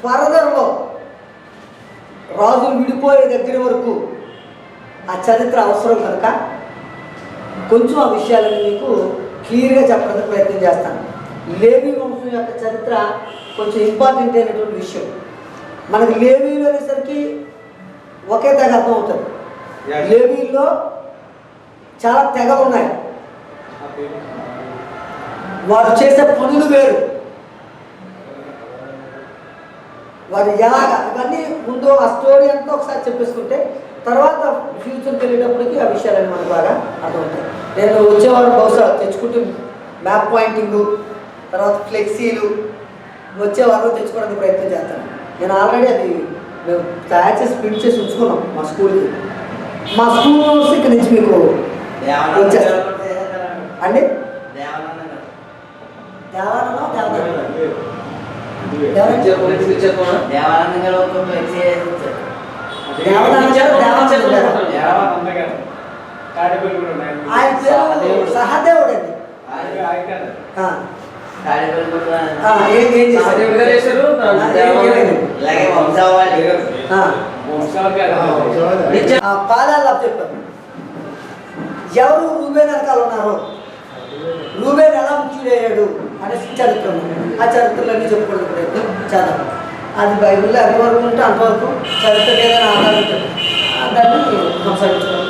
ఫర్దర్లో రాజులు విడిపోయే దగ్గర వరకు ఆ చరిత్ర అవసరం కనుక కొంచెం ఆ విషయాలను మీకు క్లియర్గా చెప్పడానికి ప్రయత్నం చేస్తాను. లేవీ వంశం యొక్క చరిత్ర కొంచెం ఇంపార్టెంట్ అయినటువంటి విషయం. మనకి లేవీలు అనేసరికి ఒకే తెగ అర్థం అవుతుంది. లేవీల్లో చాలా తెగలు ఉన్నాయి, వారు చేసే పనులు వేరు, వారు ఎలాగ ఇవన్నీ ముందు ఆ స్టోరీ అంతా ఒకసారి చెప్పేసుకుంటే తర్వాత ఫ్యూచర్కి వెళ్ళేటప్పటికి ఆ విషయాలన్నీ మనకు బాగా అర్థమవుతాయి. నేను వచ్చేవారు బహుశా తెచ్చుకుంటూ మ్యాప్ పాయింటింగు, తర్వాత ఫ్లెక్సీలు వచ్చేవారు తెచ్చుకోవడానికి ప్రయత్నం చేస్తాను. నేను ఆల్రెడీ అది మేము తయారు చేసి ప్రింట్ చేసి ఉంచుకున్నాం మా స్కూల్కి. మా స్కూల్ నుంచి ఇక్కడ నుంచి మీకు వచ్చేస్తాను అండి. సహదేవుడు అండి. పాదాలు చెప్పారు. ఎవరు రూబేన్ వెనకాల ఉన్నారు, రూబేన్ ఎలా ముఖ్యుడయ్యాడు అనే చరిత్ర, ఆ చరిత్రలన్నీ చెప్పుకోవడానికి ప్రయత్నం చేద్దాం. అది బైబిల్లో ఎంతవరకు ఉంటే అంతవరకు చరిత్రకి ఏదైనా ఆధారం ఉంటుంది, దాన్ని కొనసాగించడం.